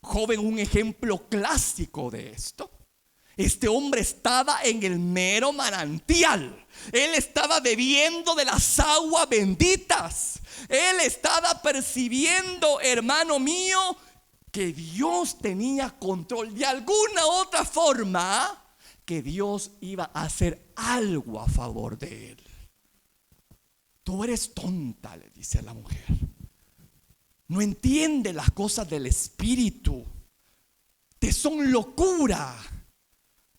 Joven, un ejemplo clásico de esto. Este hombre estaba en el mero manantial. Él estaba bebiendo de las aguas benditas. Él estaba percibiendo, hermano mío, que Dios tenía control. De alguna otra forma, que Dios iba a hacer algo a favor de él. Tú eres tonta, le dice la mujer. No entiende las cosas del Espíritu. Te son locura.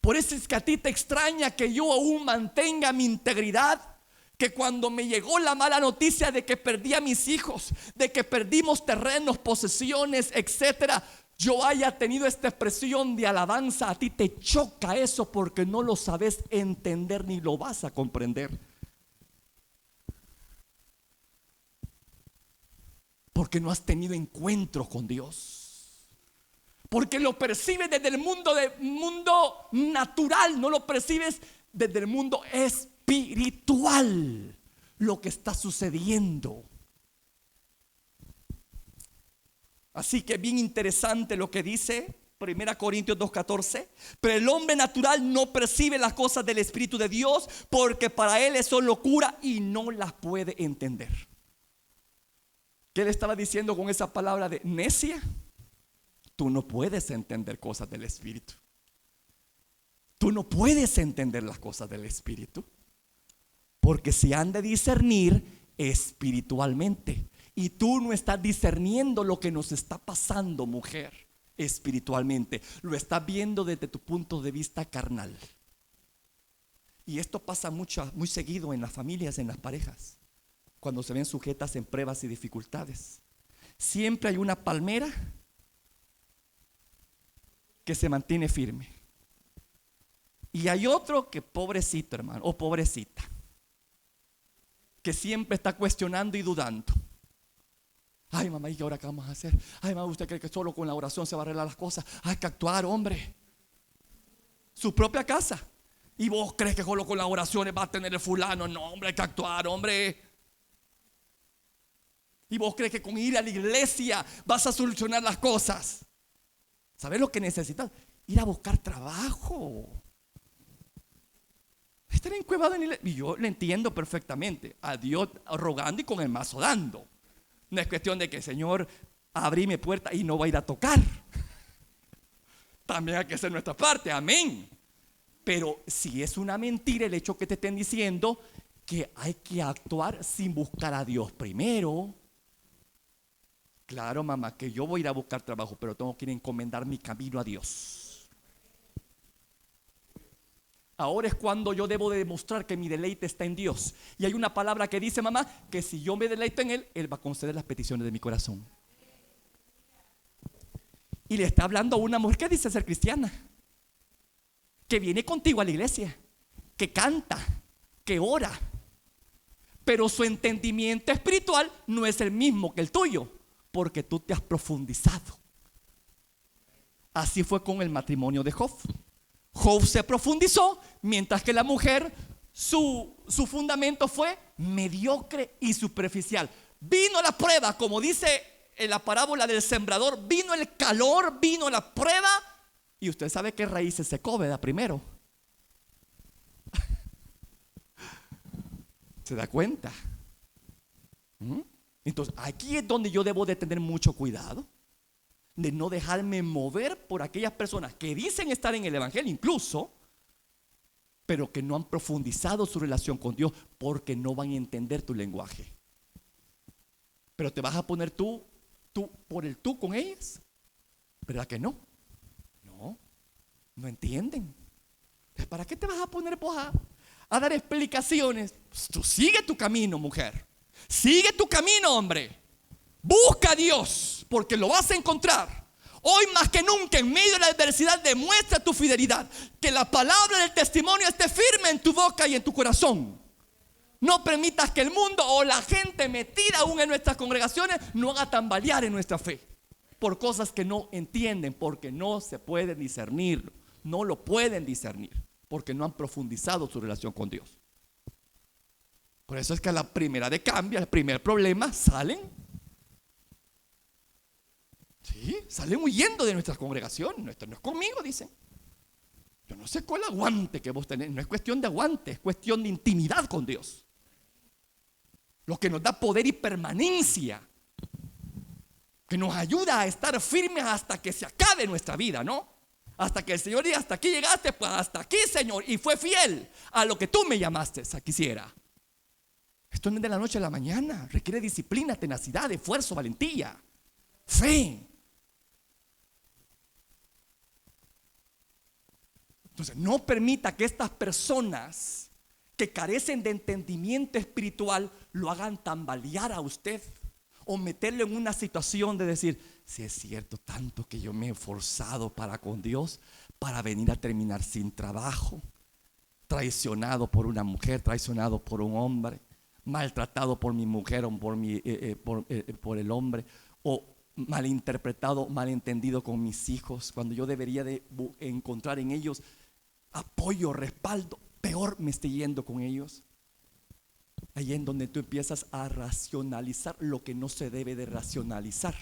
Por eso es que a ti te extraña que yo aún mantenga mi integridad. Que cuando me llegó la mala noticia de que perdí a mis hijos, de que perdimos terrenos, posesiones, etcétera, yo haya tenido esta expresión de alabanza. A ti te choca eso porque no lo sabes entender ni lo vas a comprender. Porque no has tenido encuentro con Dios. Porque lo percibes desde el mundo natural, no lo percibes desde el mundo espiritual, lo que está sucediendo. Así que bien interesante lo que dice 1 Corintios 2:14. Pero el hombre natural no percibe las cosas del Espíritu de Dios, porque para él son locura y no las puede entender. ¿Qué le estaba diciendo con esa palabra de necia? Tú no puedes entender cosas del Espíritu. Tú no puedes entender las cosas del Espíritu, porque se han de discernir espiritualmente. Y tú no estás discerniendo lo que nos está pasando, mujer, espiritualmente. Lo estás viendo desde tu punto de vista carnal. Y esto pasa muy seguido en las familias, en las parejas, cuando se ven sujetas en pruebas y dificultades. Siempre hay una palmera que se mantiene firme. Y hay otro que pobrecito, hermano, o pobrecita, que siempre está cuestionando y dudando. Ay, mamá, ¿y ahora qué vamos a hacer? Ay, mamá, ¿usted cree que solo con la oración se va a arreglar las cosas? Hay que actuar, hombre. Su propia casa. ¿Y vos crees que solo con las oraciones va a tener el fulano? No, hombre, hay que actuar, hombre. ¿Y vos crees que con ir a la iglesia vas a solucionar las cosas? ¿Sabes lo que necesitas? Ir a buscar trabajo. Estar encuevado en la iglesia. Y yo le entiendo perfectamente. A Dios rogando y con el mazo dando. No es cuestión de que, Señor, abrime puerta y no va a ir a tocar. También hay que hacer nuestra parte, amén. Pero si es una mentira el hecho que te estén diciendo que hay que actuar sin buscar a Dios primero. Claro, mamá, que yo voy a ir a buscar trabajo, pero tengo que ir a encomendar mi camino a Dios. Ahora es cuando yo debo de demostrar que mi deleite está en Dios. Y hay una palabra que dice, mamá, que si yo me deleito en Él, Él va a conceder las peticiones de mi corazón. Y le está hablando a una mujer que dice ser cristiana, que viene contigo a la iglesia, que canta, que ora, pero su entendimiento espiritual no es el mismo que el tuyo, porque tú te has profundizado. Así fue con el matrimonio de Job. Job se profundizó, mientras que la mujer, su fundamento fue mediocre y superficial. Vino la prueba, como dice en la parábola del sembrador, vino el calor, vino la prueba, y usted sabe qué raíz se secó, ¿verdad? Primero. ¿Se da cuenta? Entonces, aquí es donde yo debo de tener mucho cuidado, de no dejarme mover por aquellas personas que dicen estar en el evangelio incluso, pero que no han profundizado su relación con Dios, porque no van a entender tu lenguaje. Pero te vas a poner tú por el tú con ellas, ¿verdad que no? No entienden. ¿Para qué te vas a poner a dar explicaciones? Pues tú sigue tu camino, mujer. Sigue tu camino, hombre. Busca a Dios, porque lo vas a encontrar. Hoy más que nunca, en medio de la adversidad, demuestra tu fidelidad. Que la palabra del testimonio esté firme en tu boca y en tu corazón. No permitas que el mundo o la gente metida aún en nuestras congregaciones no haga tambalear en nuestra fe por cosas que no entienden, porque no se pueden discernir. No lo pueden discernir. porque no han profundizado su relación con Dios. Por eso es que a la primera de cambio, al primer problema, salen huyendo de nuestra congregación. Esto no es conmigo, dicen. Yo no sé cuál aguante que vos tenés. No es cuestión de aguante, es cuestión de intimidad con Dios. Lo que nos da poder y permanencia, que nos ayuda a estar firmes hasta que se acabe nuestra vida, ¿no? Hasta que el Señor diga, hasta aquí llegaste, pues hasta aquí, Señor. Y fue fiel a lo que tú me llamaste a que hiciera. Esto no es de la noche a la mañana. Requiere disciplina, tenacidad, esfuerzo, valentía, fe. Entonces, no permita que estas personas que carecen de entendimiento espiritual lo hagan tambalear a usted o meterlo en una situación de decir, si es cierto, tanto que yo me he esforzado para con Dios, para venir a terminar sin trabajo, traicionado por una mujer, traicionado por un hombre, maltratado por mi mujer o por el hombre, o malinterpretado, malentendido con mis hijos, cuando yo debería de encontrar en ellos apoyo, respaldo. Peor me estoy yendo con ellos. Ahí en donde tú empiezas a racionalizar lo que no se debe de racionalizar,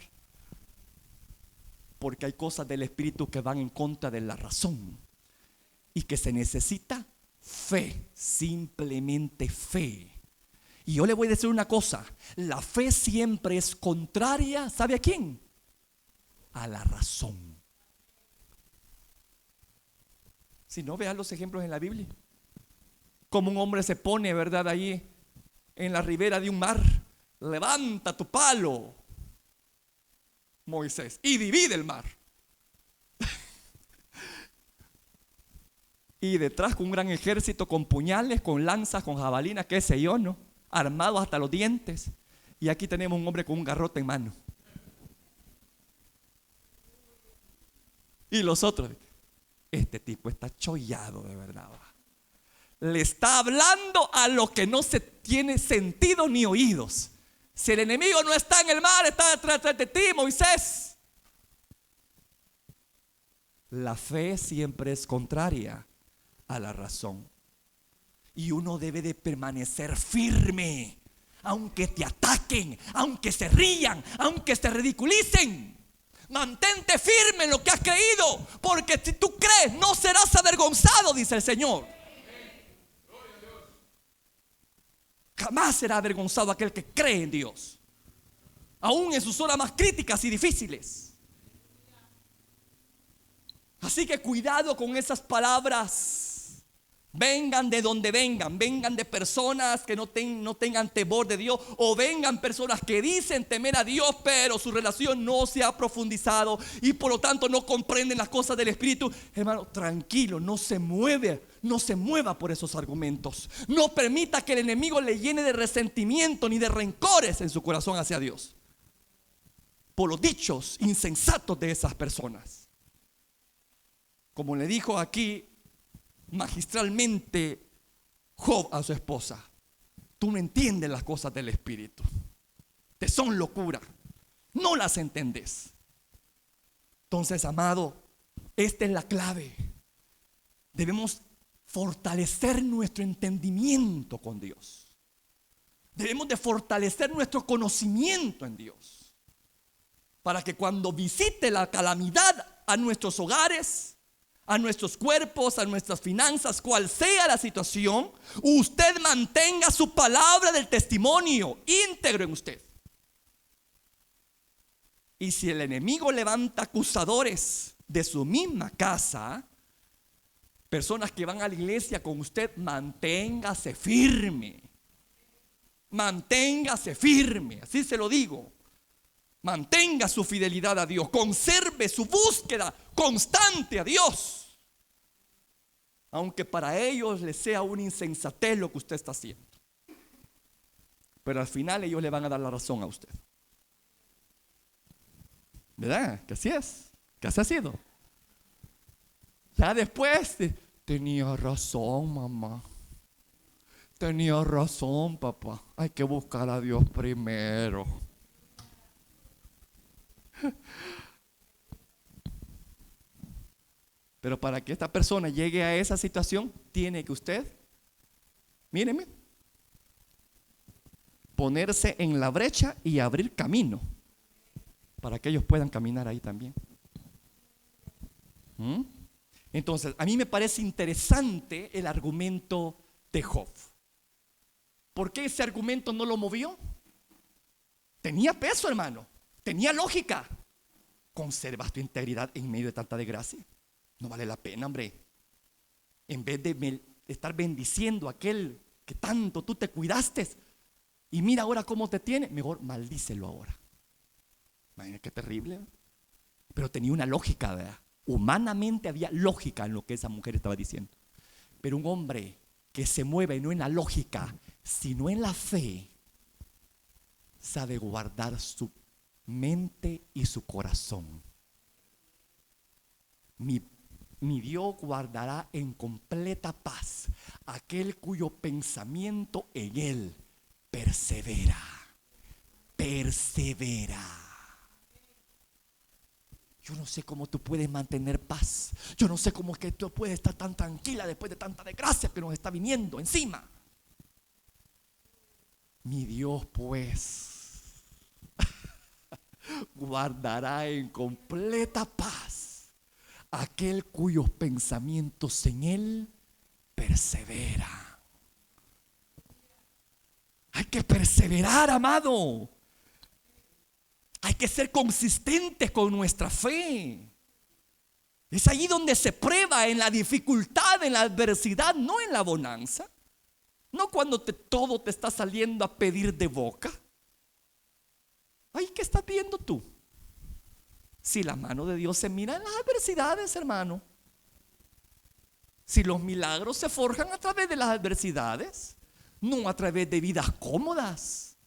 porque hay cosas del espíritu que van en contra de la razón y que se necesita fe, simplemente fe. Y yo le voy a decir una cosa: la fe siempre es contraria, ¿sabe a quién? A la razón. Si no, vean los ejemplos en la Biblia. Como un hombre se pone, ¿verdad?, ahí en la ribera de un mar. Levanta tu palo, Moisés, y divide el mar. Y detrás con un gran ejército, con puñales, con lanzas, con jabalinas, qué sé yo, ¿no? Armados hasta los dientes. Y aquí tenemos un hombre con un garrote en mano. Y los otros, este tipo está chollado de verdad. Le está hablando a lo que no se tiene sentido ni oídos. Si el enemigo no está en el mar, está detrás de ti, Moisés. La fe siempre es contraria a la razón. Y uno debe de permanecer firme, aunque te ataquen, aunque se rían, aunque se ridiculicen. Mantente firme en lo que has creído, porque si tú crees no serás avergonzado, dice el Señor. Jamás será avergonzado aquel que cree en Dios, aún en sus horas más críticas y difíciles. Así que cuidado con esas palabras. Vengan de donde vengan, vengan de personas que no tengan temor de Dios, o vengan personas que dicen temer a Dios, pero su relación no se ha profundizado y por lo tanto no comprenden las cosas del Espíritu. Hermano, tranquilo, no se mueva por esos argumentos. No permita que el enemigo le llene de resentimiento ni de rencores en su corazón hacia Dios por los dichos insensatos de esas personas. Como le dijo aquí magistralmente Job a su esposa: tú no entiendes las cosas del Espíritu, te son locura, no las entendés. Entonces, amado, esta es la clave. Debemos fortalecer nuestro entendimiento con Dios. Debemos de fortalecer nuestro conocimiento en Dios, para que cuando visite la calamidad a nuestros hogares, a nuestros cuerpos, a nuestras finanzas, cual sea la situación, usted mantenga su palabra del testimonio íntegro en usted. Y si el enemigo levanta acusadores de su misma casa, personas que van a la iglesia con usted, manténgase firme. Manténgase firme, así se lo digo. Mantenga su fidelidad a Dios, conserve su búsqueda constante a Dios, aunque para ellos les sea una insensatez lo que usted está haciendo. Pero al final ellos le van a dar la razón a usted. ¿Verdad? Que así es, que así ha sido. Ya después, tenía razón, mamá. Tenía razón, papá. Hay que buscar a Dios primero. Pero para que esta persona llegue a esa situación, tiene que usted, míreme, ponerse en la brecha y abrir camino para que ellos puedan caminar ahí también. Entonces, a mí me parece interesante el argumento de Job. ¿Por qué ese argumento no lo movió? Tenía peso, hermano, tenía lógica. Conservas tu integridad en medio de tanta desgracia. No vale la pena, hombre. En vez de estar bendiciendo a aquel que tanto tú te cuidaste y mira ahora cómo te tiene, mejor maldícelo ahora. Imagínate qué terrible. Pero tenía una lógica, ¿verdad? Humanamente había lógica en lo que esa mujer estaba diciendo. Pero un hombre que se mueve no en la lógica, sino en la fe, sabe guardar su mente y su corazón. Mi Dios guardará en completa paz aquel cuyo pensamiento en Él persevera. Yo no sé cómo tú puedes mantener paz. Yo no sé cómo es que tú puedes estar tan tranquila después de tanta desgracia que nos está viniendo encima. Mi Dios, pues, guardará en completa paz aquel cuyos pensamientos en Él perseveran. Hay que perseverar, amado. Hay que ser consistentes con nuestra fe. Es ahí donde se prueba, en la dificultad, en la adversidad, no en la bonanza. No cuando todo te está saliendo a pedir de boca. Ay, ¿qué estás viendo tú? Si la mano de Dios se mira en las adversidades, hermano. Si los milagros se forjan a través de las adversidades, no a través de vidas cómodas.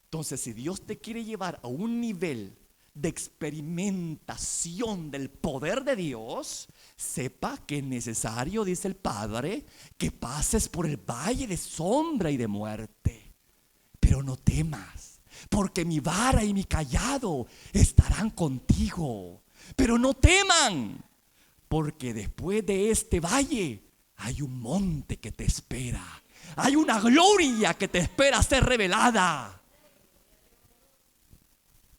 Entonces, si Dios te quiere llevar a un nivel de experimentación del poder de Dios, sepa que es necesario, dice el Padre, que pases por el valle de sombra y de muerte. Pero no temas, porque mi vara y mi cayado estarán contigo. Pero no teman, porque después de este valle hay un monte que te espera. Hay una gloria que te espera ser revelada.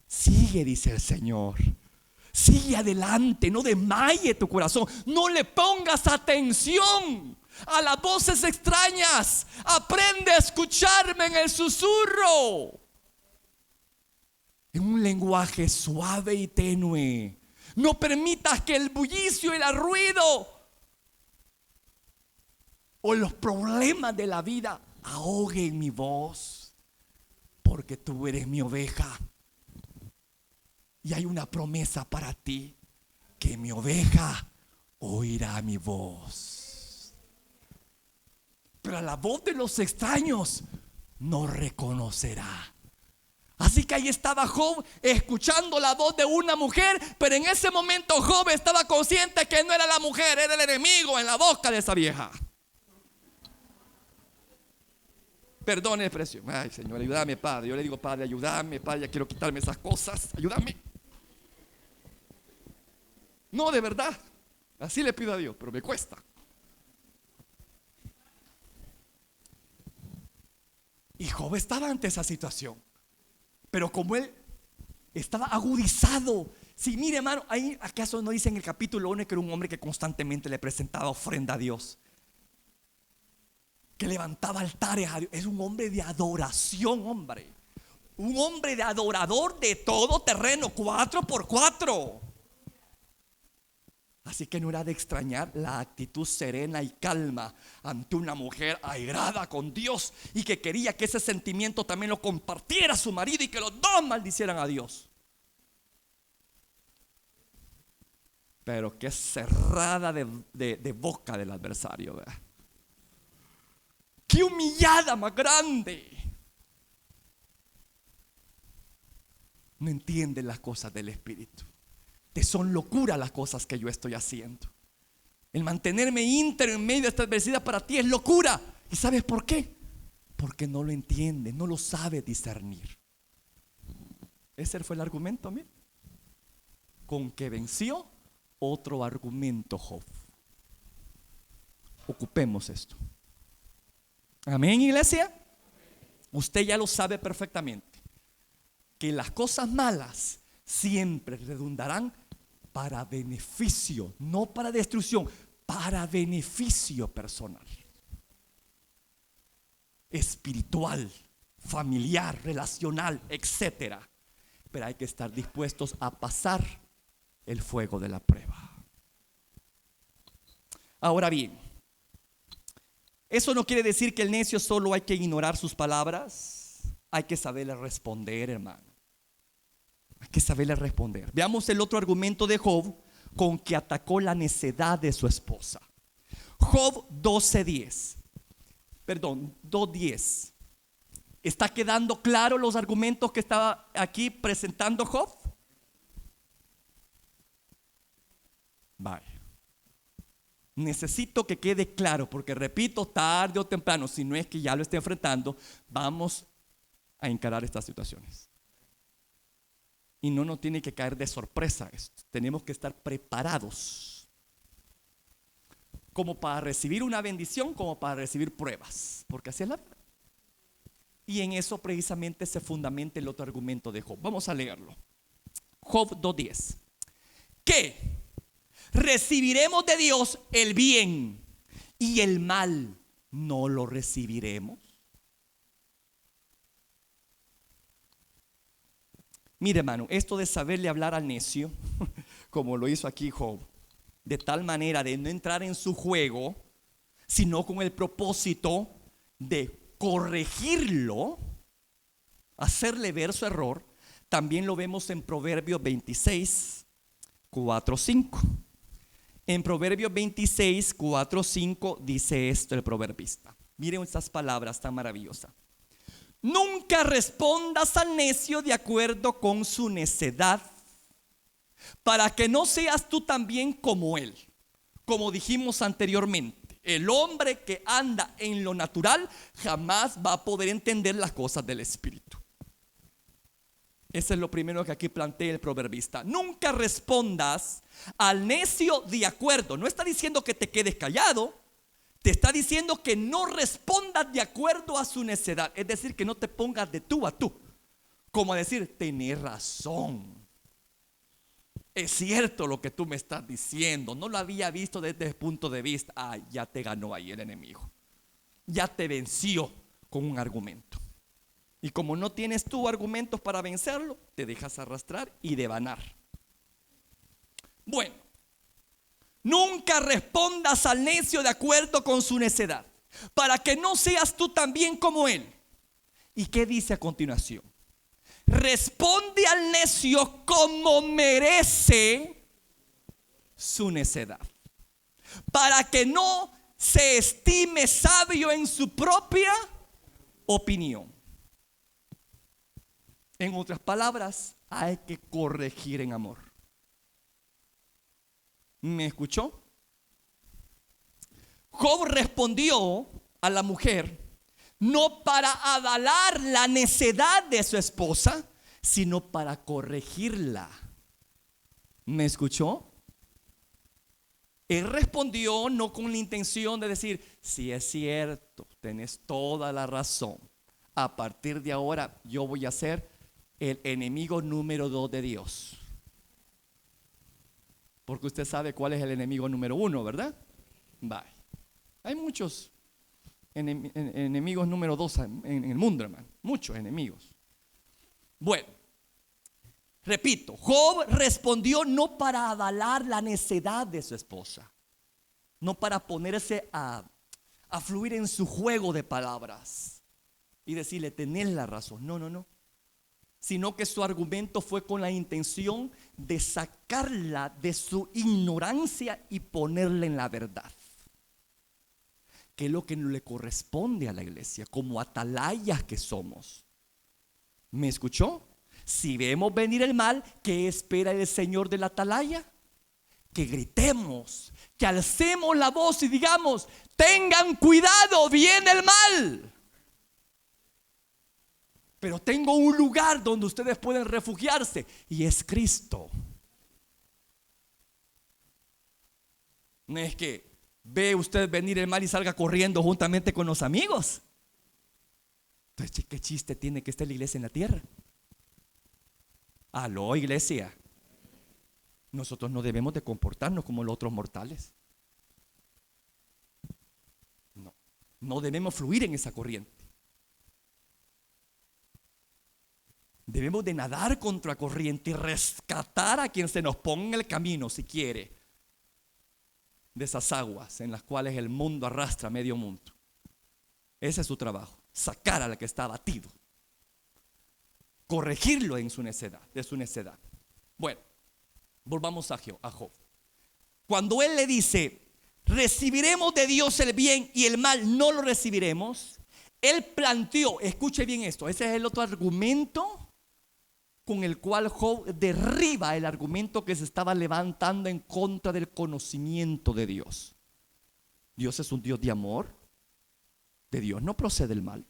Sigue, dice el Señor. Sigue adelante, no desmaye tu corazón. No le pongas atención a las voces extrañas. Aprende a escucharme en el susurro, en un lenguaje suave y tenue. No permitas que el bullicio y el ruido o los problemas de la vida ahoguen mi voz, porque tú eres mi oveja. Y hay una promesa para ti, que mi oveja oirá mi voz. Pero a la voz de los extraños no reconocerá. Así que ahí estaba Job escuchando la voz de una mujer, pero en ese momento Job estaba consciente que no era la mujer, era el enemigo en la boca de esa vieja. Perdone el precio. Ay, Señor, ayúdame, Padre. Yo le digo, Padre, ayúdame, Padre, ya quiero quitarme esas cosas. Ayúdame. No, de verdad. Así le pido a Dios, pero me cuesta. Y Job estaba ante esa situación. Pero como él estaba agudizado. Sí, mire, hermano, ahí acaso no dice en el capítulo 1 que era un hombre que constantemente le presentaba ofrenda a Dios, que levantaba altares a Dios. Es un hombre de adoración, hombre. Un hombre de adorador de todo terreno, 4x4. Así que no era de extrañar la actitud serena y calma ante una mujer airada con Dios y que quería que ese sentimiento también lo compartiera su marido y que los dos maldicieran a Dios. Pero qué cerrada de boca del adversario, ¿verdad? Qué humillada más grande. No entienden las cosas del Espíritu. Te son locura las cosas que yo estoy haciendo. El mantenerme íntegro en medio de esta adversidad para ti es locura. ¿Y sabes por qué? Porque no lo entiendes, no lo sabes discernir. Ese fue el argumento, mira. con que venció otro argumento Job. Ocupemos esto. Amén, iglesia. Usted ya lo sabe perfectamente, que las cosas malas siempre redundarán para beneficio, no para destrucción, para beneficio personal, espiritual, familiar, relacional, etcétera. Pero hay que estar dispuestos a pasar el fuego de la prueba. Ahora bien, eso no quiere decir que el necio solo hay que ignorar sus palabras. Hay que saberle responder, hermano. Hay que saberle responder. Veamos el otro argumento de Job con que atacó la necedad de su esposa. Job 12:10. Perdón, 2:10. ¿Está quedando claro los argumentos que estaba aquí presentando Job? Vaya. Necesito que quede claro, porque repito, tarde o temprano, si no es que ya lo esté enfrentando, vamos a encarar estas situaciones. Y no nos tiene que caer de sorpresa esto. Tenemos que estar preparados, como para recibir una bendición, como para recibir pruebas, porque así es la vida. Y en eso precisamente se fundamenta el otro argumento de Job. Vamos a leerlo. Job 2:10. ¿Qué? Recibiremos de Dios el bien y el mal no lo recibiremos. Mire, hermano, esto de saberle hablar al necio, como lo hizo aquí Job, de tal manera de no entrar en su juego, sino con el propósito de corregirlo, hacerle ver su error, también lo vemos en Proverbios 26, 4, 5. En Proverbios 26, 4, 5 dice esto el proverbista. Miren estas palabras tan maravillosas. Nunca respondas al necio de acuerdo con su necedad, para que no seas tú también como él. Como dijimos anteriormente, el hombre que anda en lo natural jamás va a poder entender las cosas del espíritu. Eso es lo primero que aquí plantea el proverbista. Nunca respondas al necio de acuerdo. No está diciendo que te quedes callado. Te está diciendo que no respondas de acuerdo a su necedad. Es decir, que no te pongas de tú a tú. Como a decir, tenés razón. Es cierto lo que tú me estás diciendo. No lo había visto desde ese punto de vista. Ah, ya te ganó ahí el enemigo. Ya te venció con un argumento. Y como no tienes tú argumentos para vencerlo, te dejas arrastrar y devanar. Bueno, nunca respondas al necio de acuerdo con su necedad, para que no seas tú también como él. ¿Y qué dice a continuación? Responde al necio como merece su necedad, para que no se estime sabio en su propia opinión. En otras palabras, hay que corregir en amor. ¿Me escuchó? Job respondió a la mujer no para avalar la necedad de su esposa, sino para corregirla. ¿Me escuchó? Él respondió no con la intención de decir, si es cierto, tenés toda la razón. A partir de ahora yo voy a ser el enemigo número 2 de Dios. Porque usted sabe cuál es el enemigo número 1, ¿verdad? Bye. Hay muchos enemigos número 2 en el mundo, hermano. Muchos enemigos. Bueno, repito, Job respondió no para avalar la necedad de su esposa, no para ponerse a fluir en su juego de palabras y decirle, tenés la razón. No, no, no. Sino que su argumento fue con la intención de sacarla de su ignorancia y ponerla en la verdad, que es lo que le corresponde a la iglesia como atalayas que somos. ¿Me escuchó? Si vemos venir el mal, ¿qué espera el Señor de la atalaya? Que gritemos, que alcemos la voz y digamos, tengan cuidado, viene el mal. Pero tengo un lugar donde ustedes pueden refugiarse y es Cristo. No es que ve usted venir el mal y salga corriendo juntamente con los amigos. Entonces, ¿qué chiste tiene que esté la iglesia en la tierra? Aló, iglesia. Nosotros no debemos de comportarnos como los otros mortales. No debemos fluir en esa corriente. Debemos de nadar contra corriente y rescatar a quien se nos ponga en el camino, si quiere, de esas aguas en las cuales el mundo arrastra a medio mundo. Ese es su trabajo, sacar al que está abatido, corregirlo en su necedad, de su necedad. Bueno, volvamos a Job. Cuando él le dice, recibiremos de Dios el bien y el mal no lo recibiremos, él planteó, escuche bien esto, ese es el otro argumento con el cual Job derriba el argumento que se estaba levantando en contra del conocimiento de Dios. Dios es un Dios de amor, de Dios no procede el mal.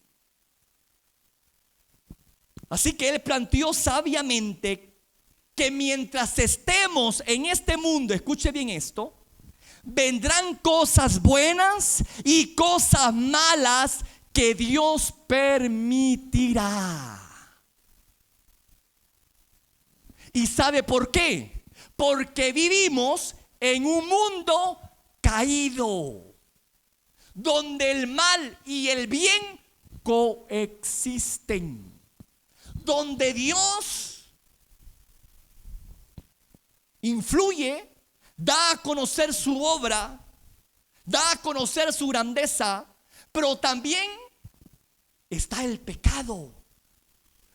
Así que él planteó sabiamente que mientras estemos en este mundo, escuche bien esto, vendrán cosas buenas y cosas malas que Dios permitirá. ¿Y sabe por qué? Porque vivimos en un mundo caído, donde el mal y el bien coexisten, donde Dios influye, da a conocer su obra, da a conocer su grandeza, pero también está el pecado,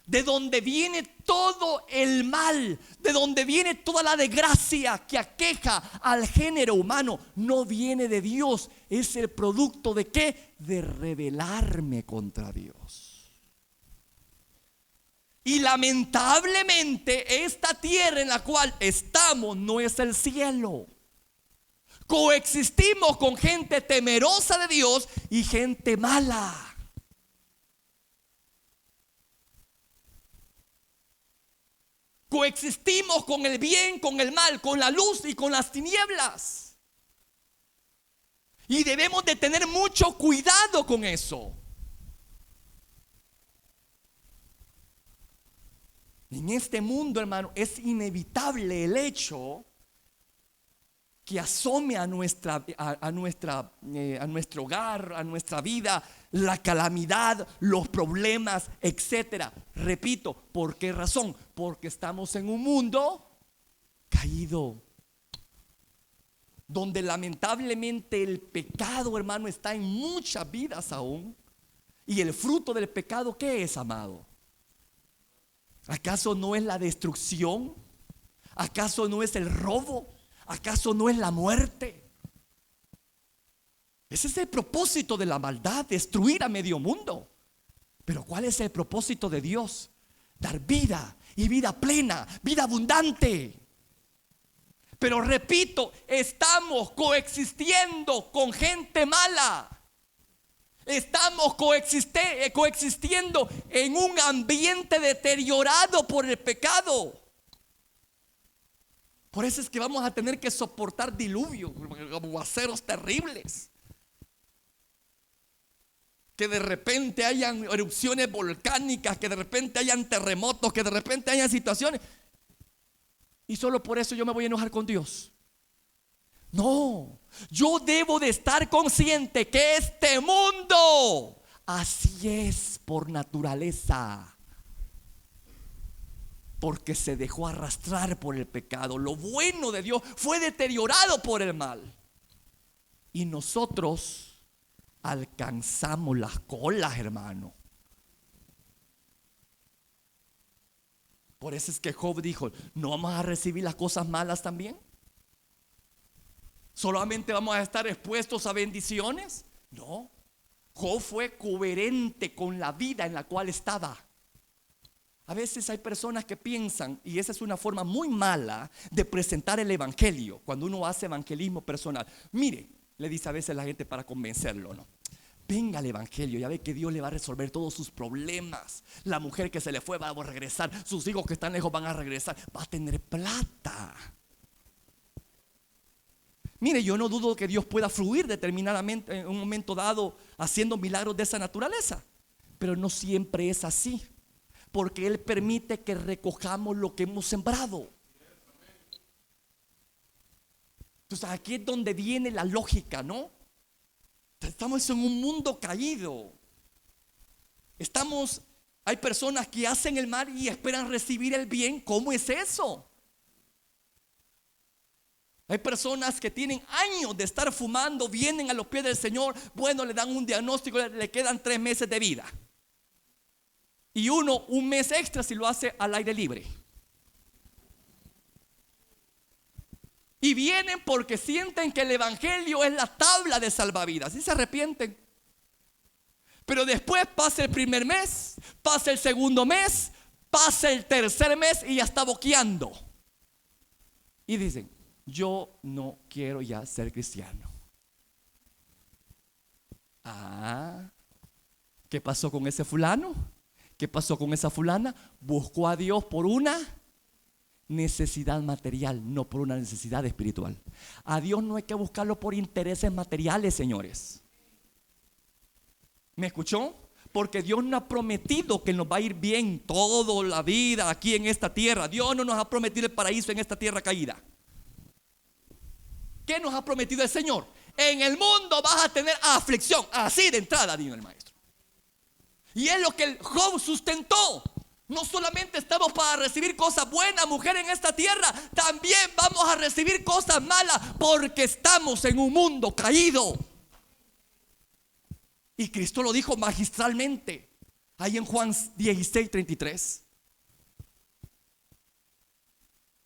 de donde viene todo el mal, de donde viene toda la desgracia que aqueja al género humano. No viene de Dios, es el producto de ¿qué? De rebelarme contra Dios. Y lamentablemente esta tierra en la cual estamos no es el cielo. Coexistimos con gente temerosa de Dios y gente mala. Coexistimos con el bien, con el mal, con la luz y con las tinieblas. Y debemos de tener mucho cuidado con eso. En este mundo, hermano, es inevitable el hecho que asome a nuestro hogar, a nuestra vida, la calamidad, los problemas, etcétera. Repito, ¿por qué razón? Porque estamos en un mundo caído, donde lamentablemente el pecado, hermano, está en muchas vidas aún. Y el fruto del pecado, ¿qué es, amado? ¿Acaso no es la destrucción? ¿Acaso no es el robo? ¿Acaso no es la muerte? Ese es el propósito de la maldad, destruir a medio mundo. Pero ¿cuál es el propósito de Dios? Dar vida y vida plena, vida abundante. Pero repito, estamos coexistiendo con gente mala. Estamos coexistiendo en un ambiente deteriorado por el pecado. Por eso es que vamos a tener que soportar diluvios, aguaceros terribles. Que de repente hayan erupciones volcánicas, que de repente hayan terremotos, que de repente hayan situaciones. Y solo por eso yo me voy a enojar con Dios. No, yo debo de estar consciente que este mundo así es por naturaleza. Porque se dejó arrastrar por el pecado. Lo bueno de Dios fue deteriorado por el mal. Y nosotros alcanzamos las colas, hermano. Por eso es que Job dijo, ¿no vamos a recibir las cosas malas también? ¿Solamente vamos a estar expuestos a bendiciones? No. Job fue coherente con la vida en la cual estaba. A veces hay personas que piensan, y esa es una forma muy mala de presentar el evangelio, cuando uno hace evangelismo personal. Mire, le dice a veces la gente para convencerlo, ¿no? Venga al evangelio, ya ve que Dios le va a resolver todos sus problemas. La mujer que se le fue va a regresar, sus hijos que están lejos van a regresar, va a tener plata. Mire, yo no dudo que Dios pueda fluir determinadamente en un momento dado haciendo milagros de esa naturaleza, pero no siempre es así, porque Él permite que recojamos lo que hemos sembrado. Entonces aquí es donde viene la lógica, ¿no? Estamos en un mundo caído. Hay personas que hacen el mal y esperan recibir el bien. ¿Cómo es eso? Hay personas que tienen años de estar fumando, vienen a los pies del Señor, bueno, le dan un diagnóstico, le quedan 3 meses de vida. Y uno, un mes extra si lo hace al aire libre. Y vienen porque sienten que el evangelio es la tabla de salvavidas y se arrepienten. Pero después pasa el primer mes, pasa el segundo mes, pasa el tercer mes y ya está boqueando. Y dicen: yo no quiero ya ser cristiano. ¿Qué pasó con ese fulano? ¿Qué pasó con esa fulana? Buscó a Dios por una necesidad material, no por una necesidad espiritual. A Dios no hay que buscarlo por intereses materiales, señores. ¿Me escuchó? Porque Dios no ha prometido que nos va a ir bien toda la vida aquí en esta tierra. Dios no nos ha prometido el paraíso en esta tierra caída. ¿Qué nos ha prometido el Señor? En el mundo vas a tener aflicción. Así de entrada, dijo el maestro. Y es lo que el Job sustentó. No solamente estamos para recibir cosas buenas, mujer, en esta tierra, también vamos a recibir cosas malas, porque estamos en un mundo caído. Y Cristo lo dijo magistralmente ahí en Juan 16:33.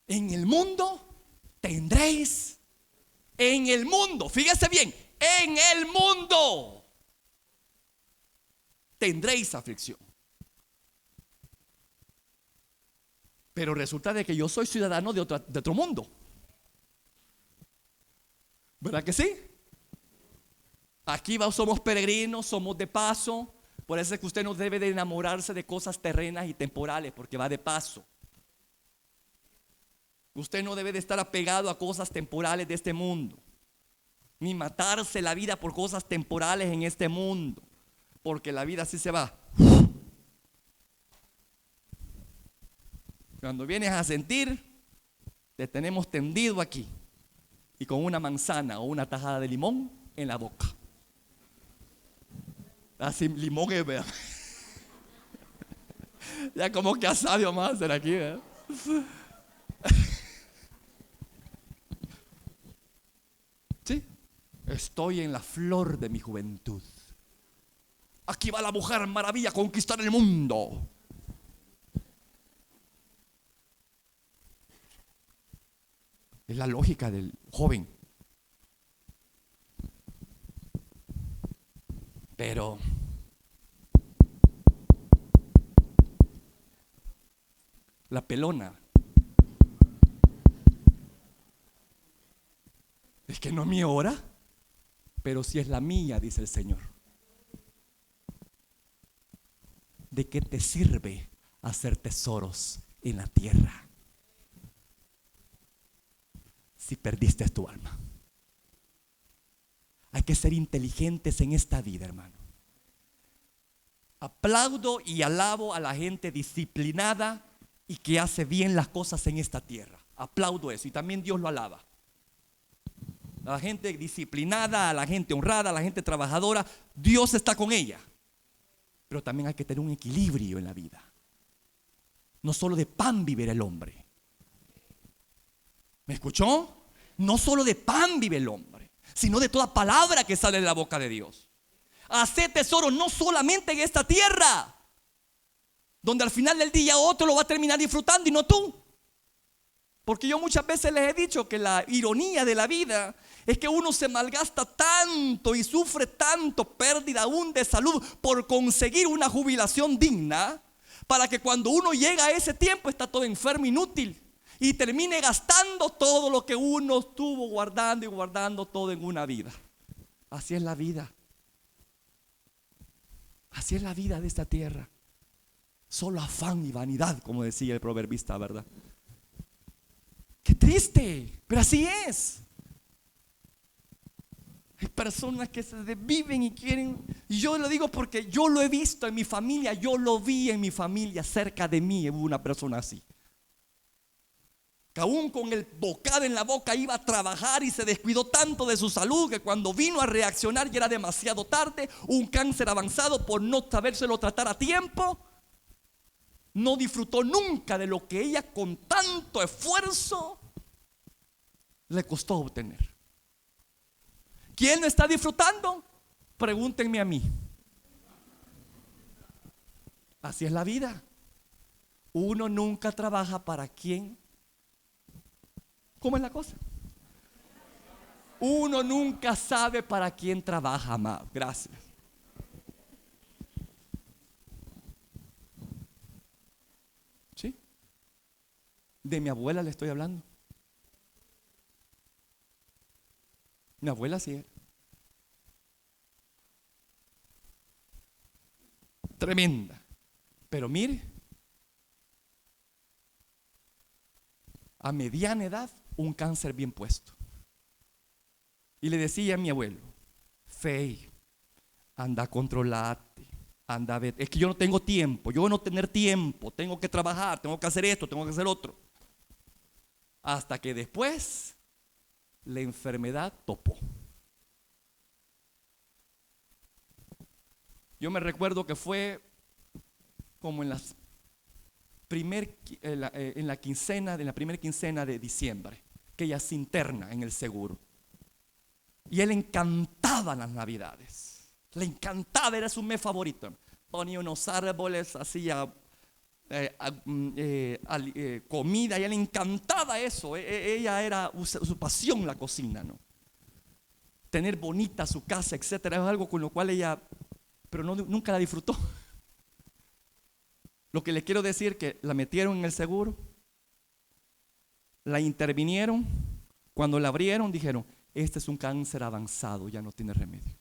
En el mundo tendréis. En el mundo, fíjese bien, en el mundo tendréis aflicción. Pero resulta de que yo soy ciudadano de otro mundo. ¿Verdad que sí? Aquí somos peregrinos, somos de paso. Por eso es que usted no debe de enamorarse de cosas terrenas y temporales, porque va de paso. Usted no debe de estar apegado a cosas temporales de este mundo, ni matarse la vida por cosas temporales en este mundo, porque la vida así se va. Cuando vienes a sentir, te tenemos tendido aquí y con una manzana o una tajada de limón en la boca. Así limón es, ¿verdad? Ya como que asadio más hacer aquí, ¿verdad? Sí, estoy en la flor de mi juventud. Aquí va la mujer maravilla a conquistar el mundo. Es la lógica del joven. Pero la pelona es que no es mi hora, pero sí es la mía, dice el Señor. ¿De qué te sirve hacer tesoros en la tierra si perdiste tu alma? Hay que ser inteligentes en esta vida, hermano. Aplaudo y alabo a la gente disciplinada y que hace bien las cosas en esta tierra. Aplaudo eso y también Dios lo alaba. A la gente disciplinada, a la gente honrada, a la gente trabajadora, Dios está con ella. Pero también hay que tener un equilibrio en la vida. No solo de pan vive el hombre. ¿Me escuchó? No solo de pan vive el hombre, sino de toda palabra que sale de la boca de Dios. Hacer tesoro no solamente en esta tierra, donde al final del día otro lo va a terminar disfrutando y no tú. Porque yo muchas veces les he dicho que la ironía de la vida es que uno se malgasta tanto y sufre tanto pérdida aún de salud por conseguir una jubilación digna, para que cuando uno llega a ese tiempo está todo enfermo, inútil, y termine gastando todo lo que uno estuvo guardando y guardando todo en una vida. Así es la vida. Así es la vida de esta tierra. Solo afán y vanidad, como decía el proverbista, ¿verdad? Qué triste, pero así es. Hay personas que se desviven y quieren, y yo lo digo porque yo lo he visto en mi familia, yo lo vi en mi familia, cerca de mí hubo una persona así. Que aún con el bocado en la boca iba a trabajar y se descuidó tanto de su salud que cuando vino a reaccionar ya era demasiado tarde, un cáncer avanzado por no sabérselo tratar a tiempo. No disfrutó nunca de lo que ella con tanto esfuerzo le costó obtener. ¿Quién no está disfrutando? Pregúntenme a mí. Así es la vida. Uno nunca trabaja para quién. ¿Cómo es la cosa? Uno nunca sabe para quién trabaja, amado. Gracias. ¿Sí? De mi abuela le estoy hablando. Mi abuela sí era tremenda. Pero mire, a mediana edad, un cáncer bien puesto. Y le decía a mi abuelo: Fey, anda a controlarte, anda a ver. Es que yo no tengo tiempo, yo no tener tiempo, tengo que trabajar, tengo que hacer esto, tengo que hacer otro. Hasta que después la enfermedad topó. Yo me recuerdo que fue como en la primera quincena de diciembre, que ella se interna en el seguro. Y él le encantaban las navidades, le encantaba, era su mes favorito. Ponía unos árboles, hacía comida, y a él le encantaba eso. Ella era su pasión, la cocina, ¿no? Tener bonita su casa, etcétera, es algo con lo cual ella, pero nunca la disfrutó. Lo que le quiero decir que la metieron en el seguro, la intervinieron, cuando la abrieron dijeron: este es un cáncer avanzado, ya no tiene remedio.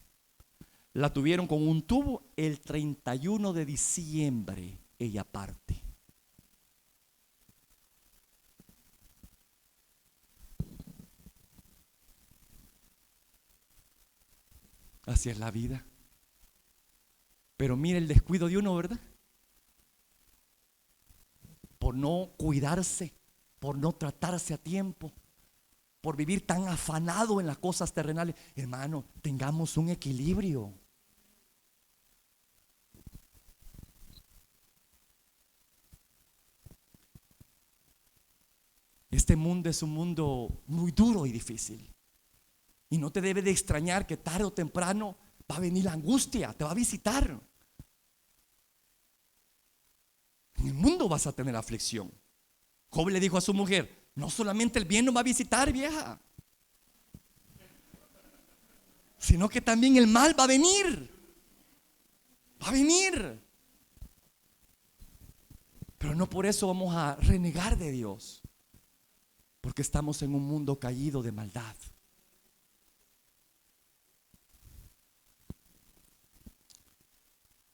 La tuvieron con un tubo. El 31 de diciembre ella parte. Así es la vida. Pero mire el descuido de uno, ¿verdad? Por no cuidarse, por no tratarse a tiempo, por vivir tan afanado en las cosas terrenales. Hermano, tengamos un equilibrio. Este mundo es un mundo muy duro y difícil. Y no te debe de extrañar que tarde o temprano va a venir la angustia, te va a visitar. En el mundo vas a tener aflicción. Job le dijo a su mujer: no solamente el bien nos va a visitar, vieja, sino que también el mal va a venir. Va a venir. Pero no por eso vamos a renegar de Dios, porque estamos en un mundo caído de maldad.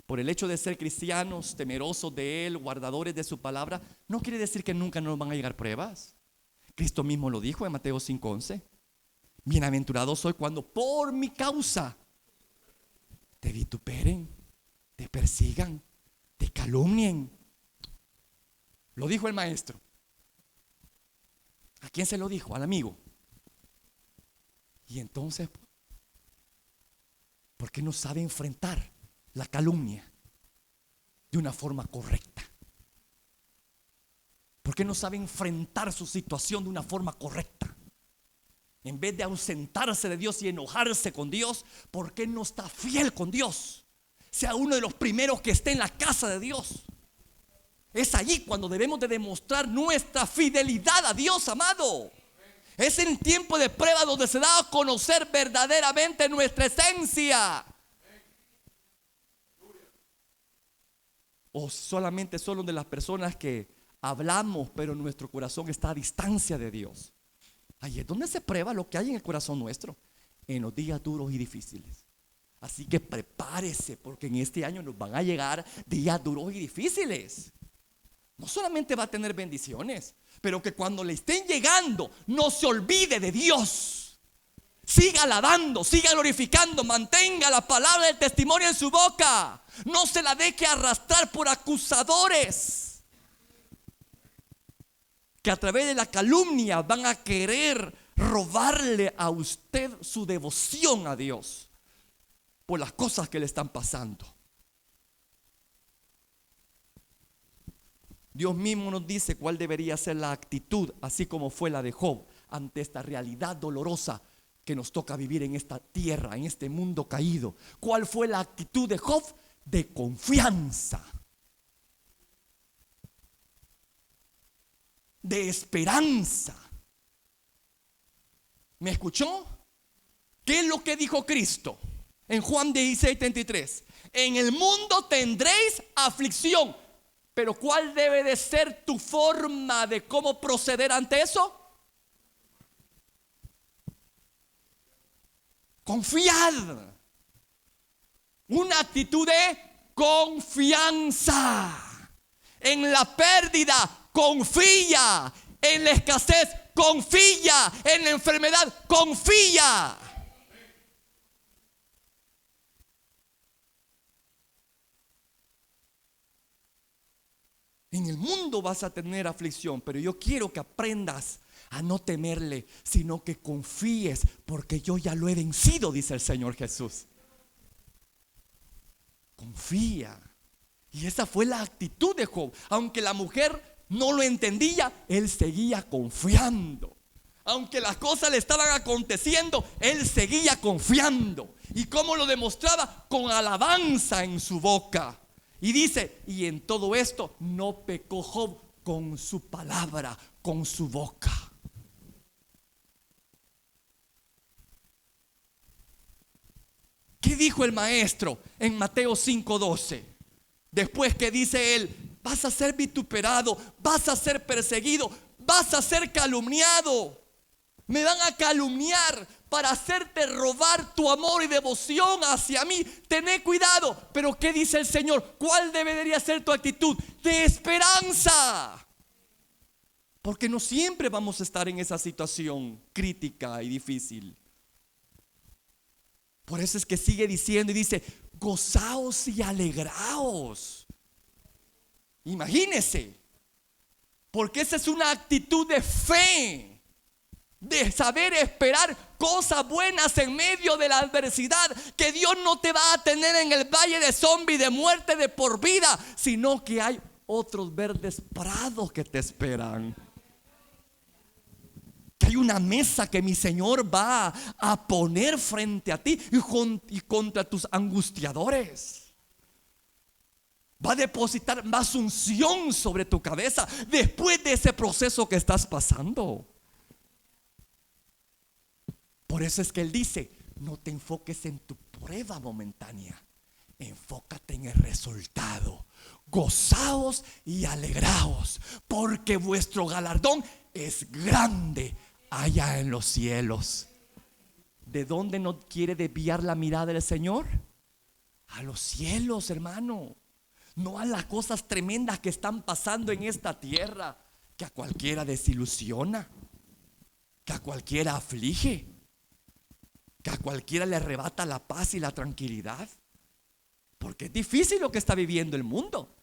Por el hecho de ser cristianos, temerosos de Él, guardadores de su palabra, no quiere decir que nunca nos van a llegar pruebas. Cristo mismo lo dijo en Mateo 5:11. Bienaventurado soy cuando por mi causa te vituperen, te persigan, te calumnien. Lo dijo el maestro. ¿A quién se lo dijo? Al amigo. Y entonces, ¿por qué no sabe enfrentar la calumnia de una forma correcta? ¿Por qué no sabe enfrentar su situación de una forma correcta? En vez de ausentarse de Dios y enojarse con Dios, ¿por qué no está fiel con Dios? Sea uno de los primeros que esté en la casa de Dios. Es allí cuando debemos de demostrar nuestra fidelidad a Dios, amado. Es en tiempo de prueba donde se da a conocer verdaderamente nuestra esencia. O solamente son de las personas que hablamos, pero nuestro corazón está a distancia de Dios. Ahí es donde se prueba lo que hay en el corazón nuestro, en los días duros y difíciles. Así que prepárese, porque en este año nos van a llegar días duros y difíciles. No solamente va a tener bendiciones, pero que cuando le estén llegando no se olvide de Dios. Siga alabando, siga glorificando, mantenga la palabra del testimonio en su boca. No se la deje arrastrar por acusadores que a través de la calumnia van a querer robarle a usted su devoción a Dios por las cosas que le están pasando. Dios mismo nos dice cuál debería ser la actitud, así como fue la de Job, ante esta realidad dolorosa que nos toca vivir en esta tierra, en este mundo caído. ¿Cuál fue la actitud de Job? De confianza, de esperanza. ¿Me escuchó? ¿Qué es lo que dijo Cristo en Juan 16:33? En el mundo tendréis aflicción, pero ¿cuál debe de ser tu forma de cómo proceder ante eso? Confiad. Una actitud de confianza. En la pérdida, confía. En la escasez, confía. En la enfermedad, confía. En el mundo vas a tener aflicción, pero yo quiero que aprendas a no temerle, sino que confíes, porque yo ya lo he vencido, dice el Señor Jesús. Confía. Y esa fue la actitud de Job. Aunque la mujer no lo entendía, él seguía confiando. Aunque las cosas le estaban aconteciendo, él seguía confiando. ¿Y cómo lo demostraba? Con alabanza en su boca. Y dice, y en todo esto no pecó Job con su palabra, con su boca. ¿Qué dijo el maestro en Mateo 5:12? Después que dice él, vas a ser vituperado, vas a ser perseguido, vas a ser calumniado. Me van a calumniar para hacerte robar tu amor y devoción hacia mí. Tené cuidado. Pero ¿qué dice el Señor? ¿Cuál debería ser tu actitud? De esperanza. Porque no siempre vamos a estar en esa situación crítica y difícil. Por eso es que sigue diciendo y dice, gozaos y alegraos. Imagínese. Porque esa es una actitud de fe. De saber esperar cosas buenas en medio de la adversidad. Que Dios no te va a tener en el valle de zombie, de muerte de por vida, sino que hay otros verdes prados que te esperan. Que hay una mesa que mi Señor va a poner frente a ti y contra tus angustiadores. Va a depositar más unción sobre tu cabeza después de ese proceso que estás pasando. Por eso es que Él dice, no te enfoques en tu prueba momentánea, enfócate en el resultado. Gozaos y alegraos, porque vuestro galardón es grande allá en los cielos. ¿De dónde no quiere desviar la mirada del Señor? A los cielos, hermano. No a las cosas tremendas que están pasando en esta tierra, que a cualquiera desilusiona, que a cualquiera aflige, que a cualquiera le arrebata la paz y la tranquilidad. Porque es difícil lo que está viviendo el mundo.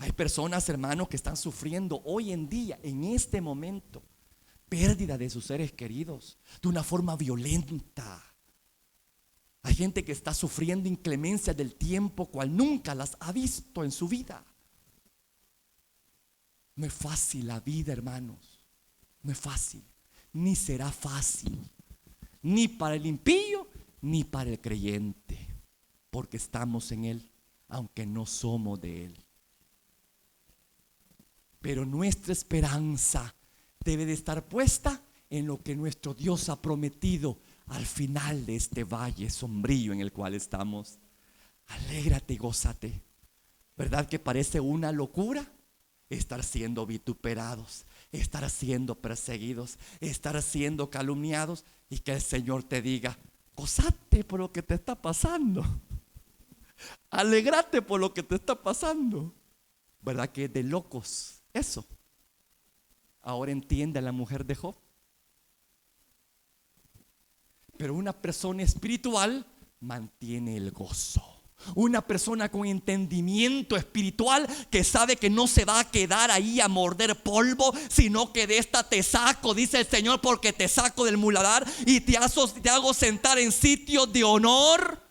Hay personas, hermanos, que están sufriendo hoy en día, en este momento, pérdida de sus seres queridos de una forma violenta. Hay gente que está sufriendo inclemencia del tiempo cual nunca las ha visto en su vida. No es fácil la vida, hermanos. No es fácil, ni será fácil, ni para el impío, ni para el creyente, porque estamos en Él, aunque no somos de Él. Pero nuestra esperanza debe de estar puesta en lo que nuestro Dios ha prometido al final de este valle sombrío en el cual estamos. Alégrate y gózate. ¿Verdad que parece una locura? Estar siendo vituperados, estar siendo perseguidos, estar siendo calumniados, y que el Señor te diga, gózate por lo que te está pasando, alégrate por lo que te está pasando. ¿Verdad que es de locos eso? Ahora entiende a la mujer de Job. Pero una persona espiritual mantiene el gozo. Una persona con entendimiento espiritual que sabe que no se va a quedar ahí a morder polvo, sino que de esta te saco, dice el Señor, porque te saco del muladar y te hago sentar en sitios de honor.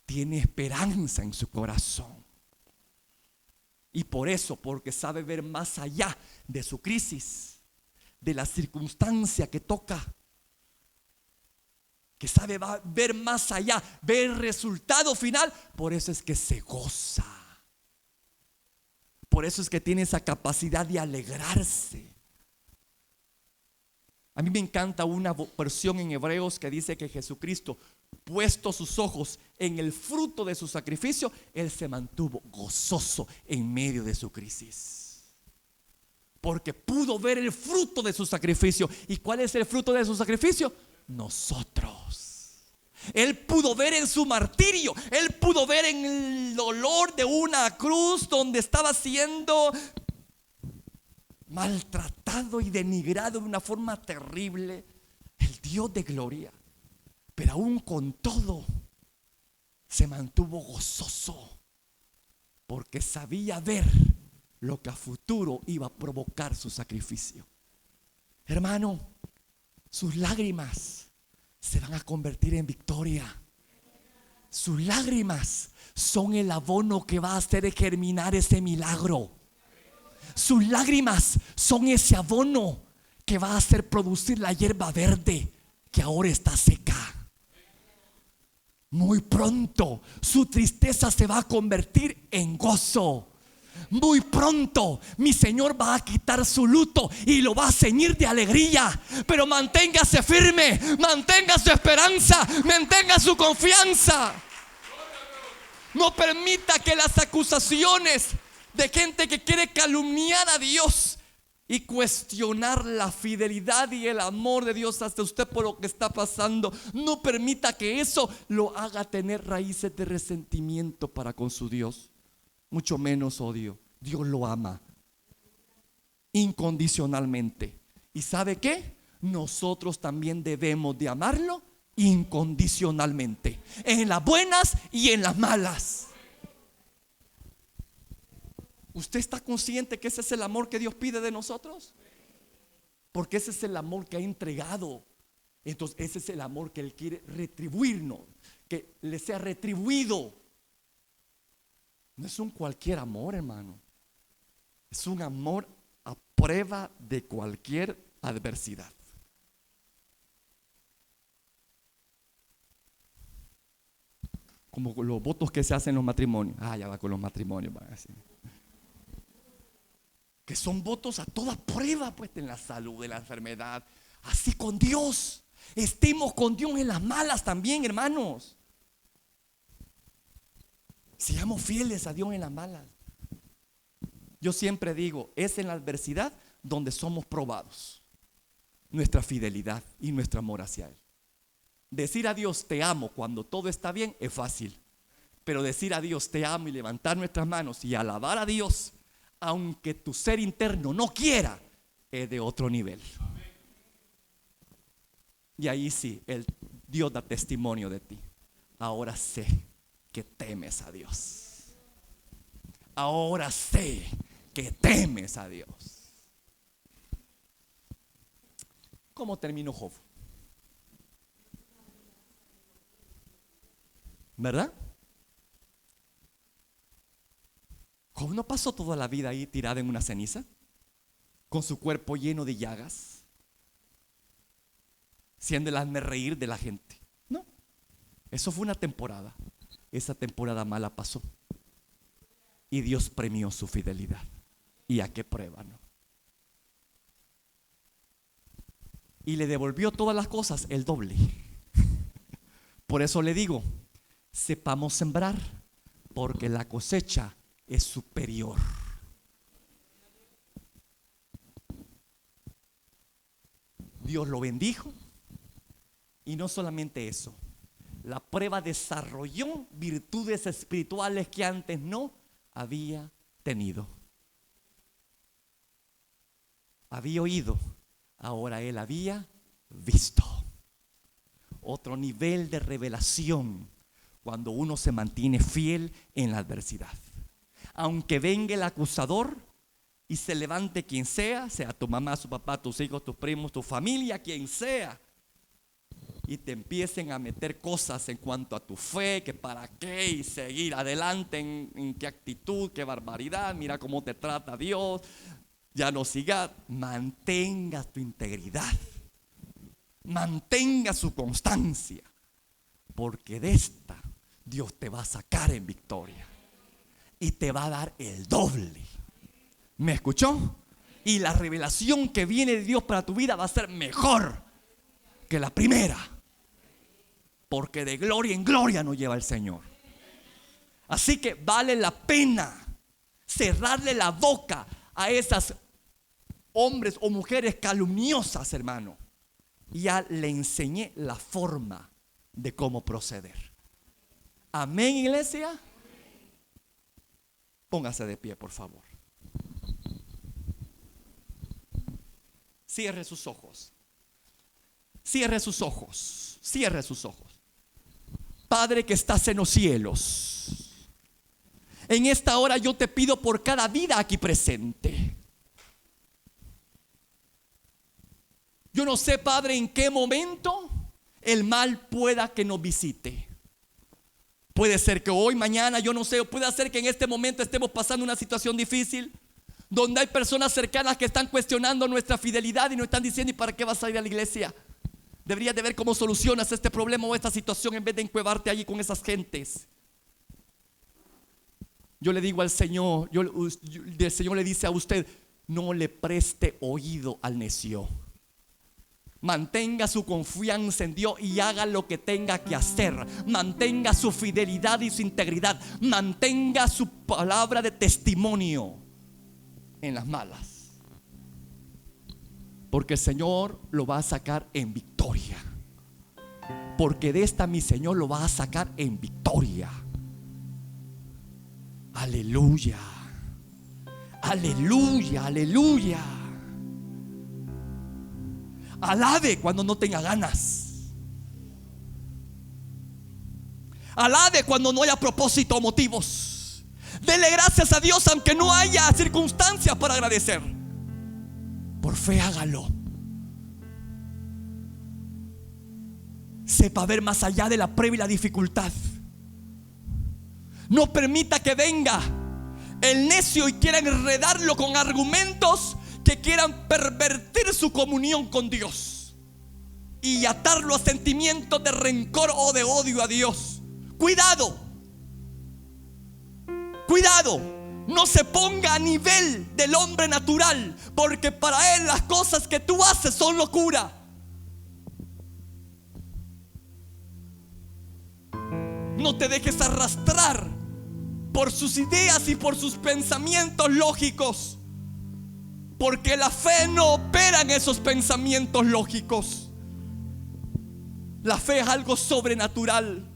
Tiene esperanza en su corazón. Y por eso, porque sabe ver más allá de su crisis, de la circunstancia que toca, que sabe ver más allá, ver el resultado final, por eso es que se goza. Por eso es que tiene esa capacidad de alegrarse. A mí me encanta una versión en Hebreos que dice que Jesucristo, puesto sus ojos en el fruto de su sacrificio, Él se mantuvo gozoso en medio de su crisis. Porque pudo ver el fruto de su sacrificio. ¿Y cuál es el fruto de su sacrificio? Nosotros. Él pudo ver en su martirio, Él pudo ver en el dolor de una cruz donde estaba siendo maltratado y denigrado de una forma terrible, el Dios de gloria. Pero aún con todo se mantuvo gozoso, porque sabía ver lo que a futuro iba a provocar su sacrificio. Hermano, sus lágrimas se van a convertir en victoria. Sus lágrimas son el abono que va a hacer germinar ese milagro. Sus lágrimas son ese abono que va a hacer producir la hierba verde que ahora está seca. Muy pronto su tristeza se va a convertir en gozo. Muy pronto mi Señor va a quitar su luto y lo va a ceñir de alegría. Pero manténgase firme, mantenga su esperanza, mantenga su confianza. No permita que las acusaciones de gente que quiere calumniar a Dios y cuestionar la fidelidad y el amor de Dios hacia usted por lo que está pasando, no permita que eso lo haga tener raíces de resentimiento para con su Dios, mucho menos odio. Dios lo ama incondicionalmente. ¿Y sabe qué? Nosotros también debemos de amarlo incondicionalmente, en las buenas y en las malas. ¿Usted está consciente que ese es el amor que Dios pide de nosotros? Porque ese es el amor que ha entregado. Entonces ese es el amor que Él quiere retribuirnos, que le sea retribuido. No es un cualquier amor, hermano. Es un amor a prueba de cualquier adversidad. Como los votos que se hacen en los matrimonios. Ya va con los matrimonios, van así. Que son votos a toda prueba, pues, en la salud, en la enfermedad. Así con Dios. Estemos con Dios en las malas también, hermanos. Seamos fieles a Dios en las malas. Yo siempre digo, es en la adversidad donde somos probados. Nuestra fidelidad y nuestro amor hacia Él. Decir a Dios te amo cuando todo está bien es fácil. Pero decir a Dios te amo y levantar nuestras manos y alabar a Dios, aunque tu ser interno no quiera, es de otro nivel. Y ahí sí, Dios da testimonio de ti. Ahora sé que temes a Dios. Ahora sé que temes a Dios. ¿Cómo terminó Job? ¿Verdad? Job no pasó toda la vida ahí tirado en una ceniza, con su cuerpo lleno de llagas, siendo el hazme reír de la gente. No, eso fue una temporada. Esa temporada mala pasó y Dios premió su fidelidad. ¿Y a qué prueba, no? Y le devolvió todas las cosas el doble. Por eso le digo, sepamos sembrar, porque la cosecha es superior. Dios lo bendijo. Y no solamente eso, la prueba desarrolló virtudes espirituales que antes no había tenido. Había oído, ahora él había visto. otro nivel de revelación cuando uno se mantiene fiel en la adversidad. Aunque venga el acusador y se levante quien sea tu mamá, su papá, tus hijos, tus primos, tu familia, quien sea, y te empiecen a meter cosas en cuanto a tu fe, que para qué, y seguir adelante en qué actitud, qué barbaridad, mira cómo te trata Dios, ya no sigas. Mantenga tu integridad, mantenga su constancia, porque de esta Dios te va a sacar en victoria y te va a dar el doble. ¿Me escuchó? Y la revelación que viene de Dios para tu vida va a ser mejor que la primera, porque de gloria en gloria nos lleva el Señor. Así que vale la pena cerrarle la boca a esas hombres o mujeres calumniosas, hermano. Ya le enseñé la forma de cómo proceder. Amén, iglesia. Póngase de pie, por favor. Cierre sus ojos. Cierre sus ojos. Cierre sus ojos. Padre que estás en los cielos, en esta hora yo te pido por cada vida aquí presente. Yo no sé, Padre, en qué momento el mal pueda que nos visite. Puede ser que hoy, mañana, yo no sé, puede ser que en este momento estemos pasando una situación difícil, donde hay personas cercanas que están cuestionando nuestra fidelidad y nos están diciendo: ¿y para qué vas a ir a la iglesia? Deberías de ver cómo solucionas este problema o esta situación en vez de encuevarte allí con esas gentes. Yo le digo al Señor, el Señor le dice a usted: no le preste oído al necio. Mantenga su confianza en Dios y haga lo que tenga que hacer. Mantenga su fidelidad y su integridad. Mantenga su palabra de testimonio en las malas, porque el Señor lo va a sacar en victoria. Porque de esta mi Señor lo va a sacar en victoria. Aleluya. Aleluya, aleluya. Alabe cuando no tenga ganas. Alabe cuando no haya propósito o motivos. Dele gracias a Dios aunque no haya circunstancias para agradecer. Por fe hágalo. Sepa ver más allá de la prueba y la dificultad. No permita que venga el necio y quiera enredarlo con argumentos que quieran pervertir su comunión con Dios y atarlo a sentimientos de rencor o de odio a Dios. Cuidado. Cuidado. No se ponga a nivel del hombre natural, porque para él las cosas que tú haces son locura. No te dejes arrastrar por sus ideas y por sus pensamientos lógicos, porque la fe no opera en esos pensamientos lógicos. La fe es algo sobrenatural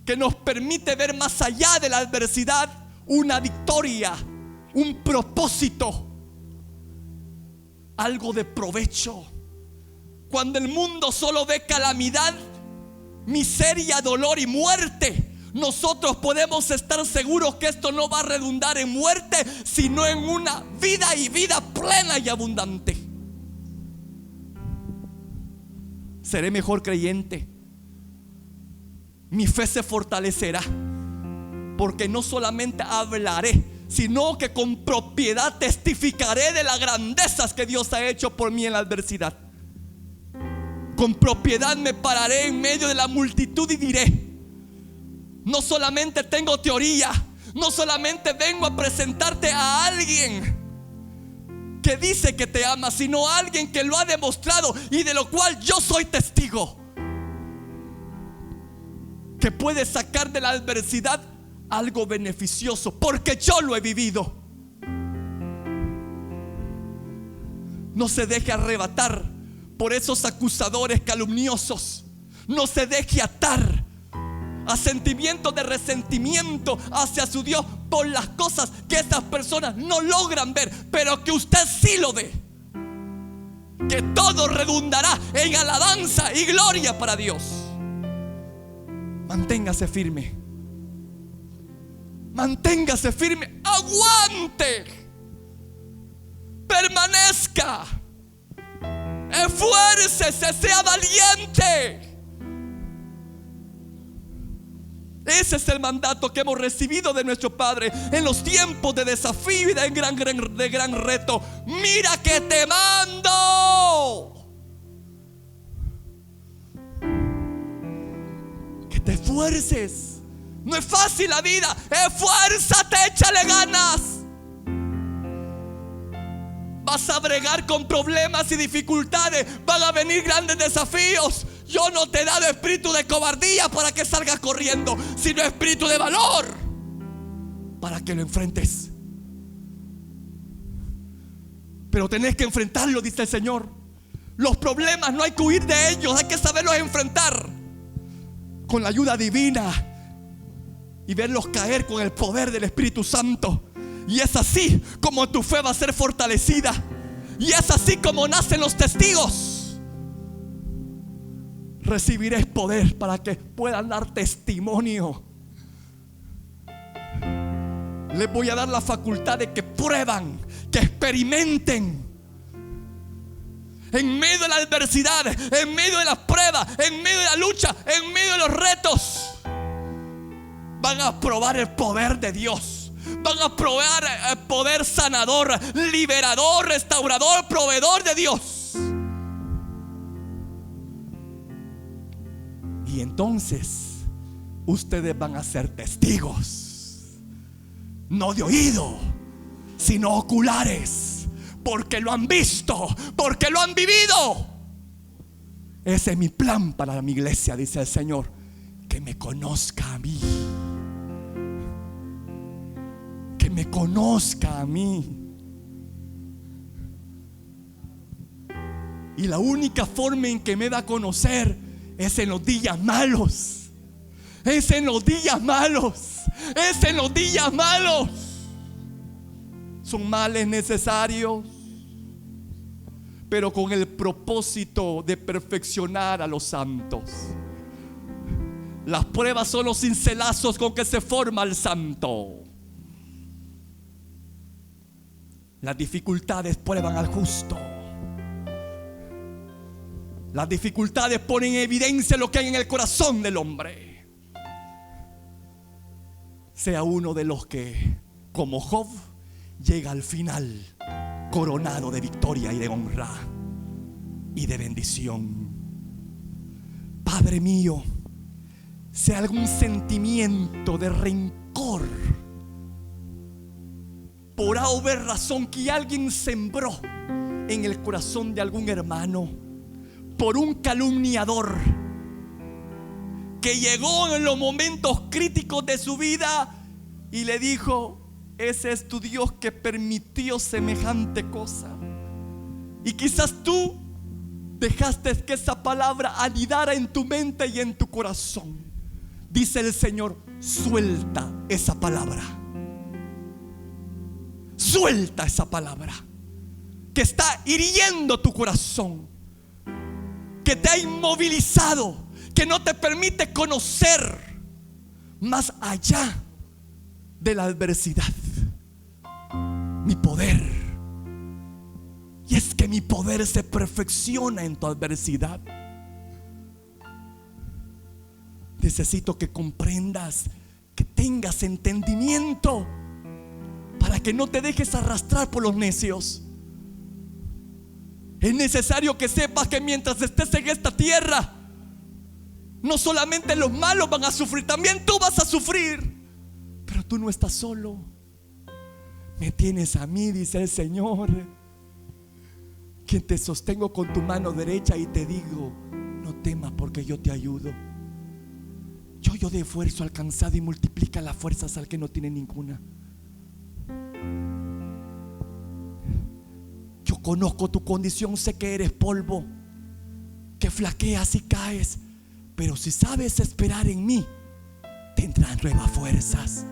que nos permite ver más allá de la adversidad una victoria, un propósito, algo de provecho. Cuando el mundo solo ve calamidad, miseria, dolor y muerte, nosotros podemos estar seguros que esto no va a redundar en muerte, sino en una vida y vida plena y abundante. Seré mejor creyente. Mi fe se fortalecerá, porque no solamente hablaré, sino que con propiedad testificaré de las grandezas que Dios ha hecho por mí en la adversidad. Con propiedad me pararé en medio de la multitud y diré: no solamente tengo teoría, no solamente vengo a presentarte a alguien que dice que te ama, sino a alguien que lo ha demostrado y de lo cual yo soy testigo, que puede sacar de la adversidad algo beneficioso, porque yo lo he vivido. No se deje arrebatar por esos acusadores calumniosos. No se deje atar a sentimientos de resentimiento hacia su Dios por las cosas que estas personas no logran ver, pero que usted sí lo ve. que todo redundará en alabanza y gloria para Dios. Manténgase firme. Manténgase firme. Aguante. Permanezca. Esfuércese, sea valiente. Ese es el mandato que hemos recibido de nuestro Padre en los tiempos de desafío y de gran reto. Mira que te mando. Que te esfuerces. No es fácil la vida. Esfuérzate, échale ganas. Vas a bregar con problemas y dificultades. Van a venir grandes desafíos. Yo no te he dado espíritu de cobardía para que salgas corriendo, sino espíritu de valor para que lo enfrentes. Pero tenés que enfrentarlo, dice el Señor. Los problemas no hay que huir de ellos, hay que saberlos enfrentar con la ayuda divina y verlos caer con el poder del Espíritu Santo. Y es así como tu fe va a ser fortalecida. Y es así como nacen los testigos. Recibiréis poder para que puedan dar testimonio. Les voy a dar la facultad de que prueban, que experimenten. En medio de la adversidad, en medio de las pruebas, en medio de la lucha, en medio de los retos, van a probar el poder de Dios. Van a probar el poder sanador, liberador, restaurador, proveedor de Dios. Y entonces ustedes van a ser testigos, no de oído, sino oculares, porque lo han visto, porque lo han vivido. Ese es mi plan para mi iglesia, dice el Señor, que me conozca a mí, que me conozca a mí. Y la única forma en que me da a conocer es en los días malos. Es en los días malos. Es en los días malos. Son males necesarios, pero con el propósito de perfeccionar a los santos. Las pruebas son los cincelazos con que se forma el santo. Las dificultades prueban al justo. Las dificultades ponen en evidencia lo que hay en el corazón del hombre. Sea uno de los que, como Job, llega al final coronado de victoria y de honra y de bendición. Padre mío, sea algún sentimiento de rencor por A o B razón que alguien sembró en el corazón de algún hermano, por un calumniador que llegó en los momentos críticos de su vida y le dijo: ese es tu Dios que permitió semejante cosa. Y quizás tú dejaste que esa palabra anidara en tu mente y en tu corazón. Dice el Señor: suelta esa palabra. Suelta esa palabra que está hiriendo tu corazón, que te ha inmovilizado, que no te permite conocer más allá de la adversidad mi poder. Y es que mi poder se perfecciona en tu adversidad. Necesito que comprendas, que tengas entendimiento, para que no te dejes arrastrar por los necios. Es necesario que sepas que mientras estés en esta tierra, no solamente los malos van a sufrir, también tú vas a sufrir. Pero tú no estás solo. Me tienes a mí, dice el Señor, quien te sostengo con tu mano derecha y te digo: no temas, porque yo te ayudo. Yo de esfuerzo alcanzado y multiplica las fuerzas al que no tiene ninguna. Yo conozco tu condición, sé que eres polvo, que flaqueas y caes, pero si sabes esperar en mí, tendrás nuevas fuerzas.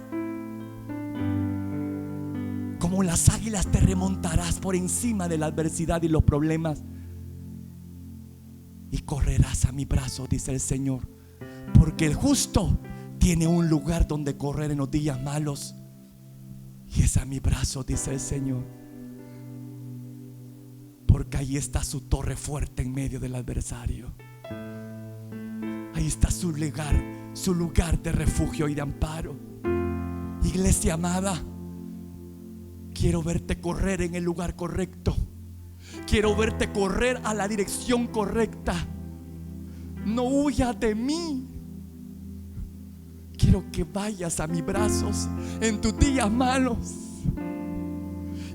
Como las águilas te remontarás por encima de la adversidad y los problemas. y correrás a mi brazo, dice el Señor. Porque el justo tiene un lugar donde correr en los días malos, y es a mi brazo, dice el Señor. Porque ahí está su torre fuerte en medio del adversario. Ahí está su lugar de refugio y de amparo. Iglesia amada, quiero verte correr en el lugar correcto. Quiero verte correr a la dirección correcta. No huyas de mí. Quiero que vayas a mis brazos en tus días malos,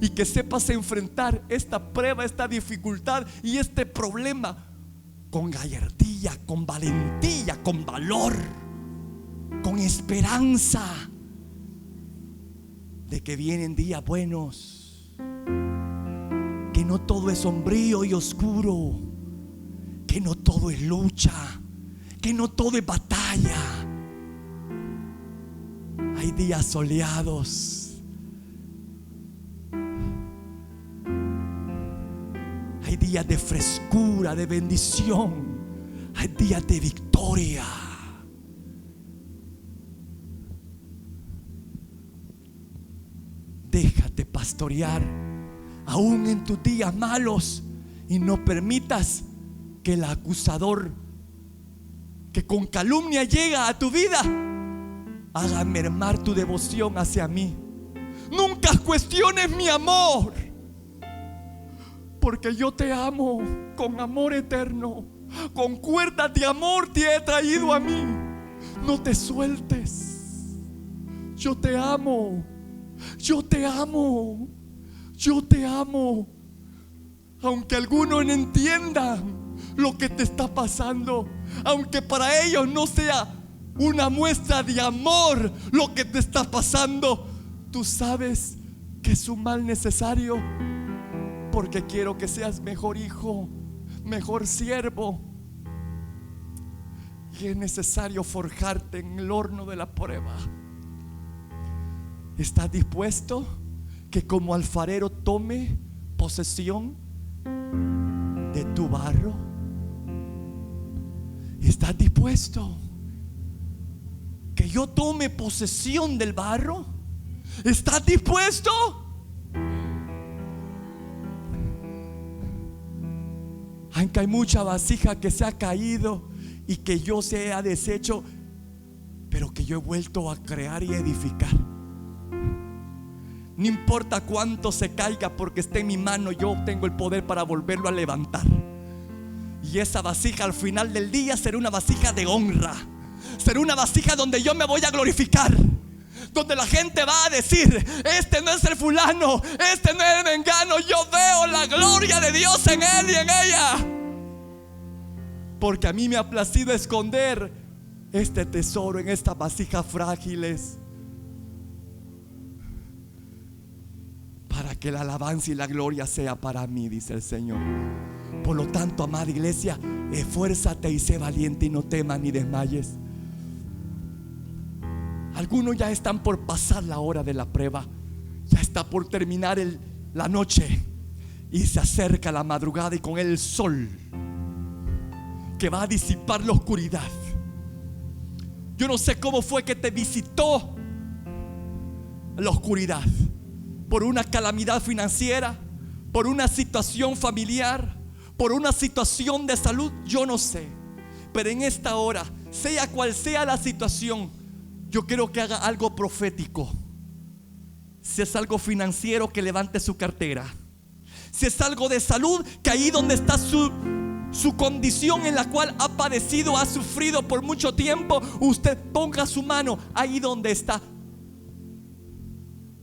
y que sepas enfrentar esta prueba, esta dificultad y este problema con gallardía, con valentía, con valor, con esperanza de que vienen días buenos, que no todo es sombrío y oscuro, que no todo es lucha, que no todo es batalla. Hay días soleados, hay días de frescura, de bendición, hay días de victoria. Déjate pastorear aún en tus días malos, y no permitas que el acusador, que con calumnia llega a tu vida, haga mermar tu devoción hacia mí. Nunca cuestiones mi amor, porque yo te amo con amor eterno. Con cuerdas de amor te he traído a mí. No te sueltes. Yo te amo. Yo te amo. Yo te amo. Aunque algunos no entiendan lo que te está pasando, aunque para ellos no sea una muestra de amor lo que te está pasando, tú sabes que es un mal necesario, porque quiero que seas mejor hijo, mejor siervo. Y es necesario forjarte en el horno de la prueba. ¿Estás dispuesto que como alfarero tome posesión de tu barro? ¿Estás dispuesto que yo tome posesión del barro? ¿Estás dispuesto? Aunque hay mucha vasija que se ha caído y que yo se ha deshecho, pero que yo he vuelto a crear y edificar. No importa cuánto se caiga, porque esté en mi mano, yo tengo el poder para volverlo a levantar. Y esa vasija al final del día será una vasija de honra. Será una vasija donde yo me voy a glorificar, donde la gente va a decir: este no es el fulano, este no es el mengano. Yo veo la gloria de Dios en él y en ella, porque a mí me ha placido esconder este tesoro en estas vasijas frágiles, para que la alabanza y la gloria sea para mí, dice el Señor. Por lo tanto, amada iglesia, esfuérzate y sé valiente, y no temas ni desmayes. Algunos ya están por pasar la hora de la prueba, ya está por terminar la noche, y se acerca la madrugada, y con el sol que va a disipar la oscuridad. Yo no sé cómo fue que te visitó la oscuridad, por una calamidad financiera, por una situación familiar, por una situación de salud, yo no sé. Pero en esta hora, sea cual sea la situación, yo quiero que haga algo profético. Si es algo financiero, que levante su cartera. Si es algo de salud, que ahí donde está su condición en la cual ha padecido, ha sufrido por mucho tiempo, usted ponga su mano ahí donde está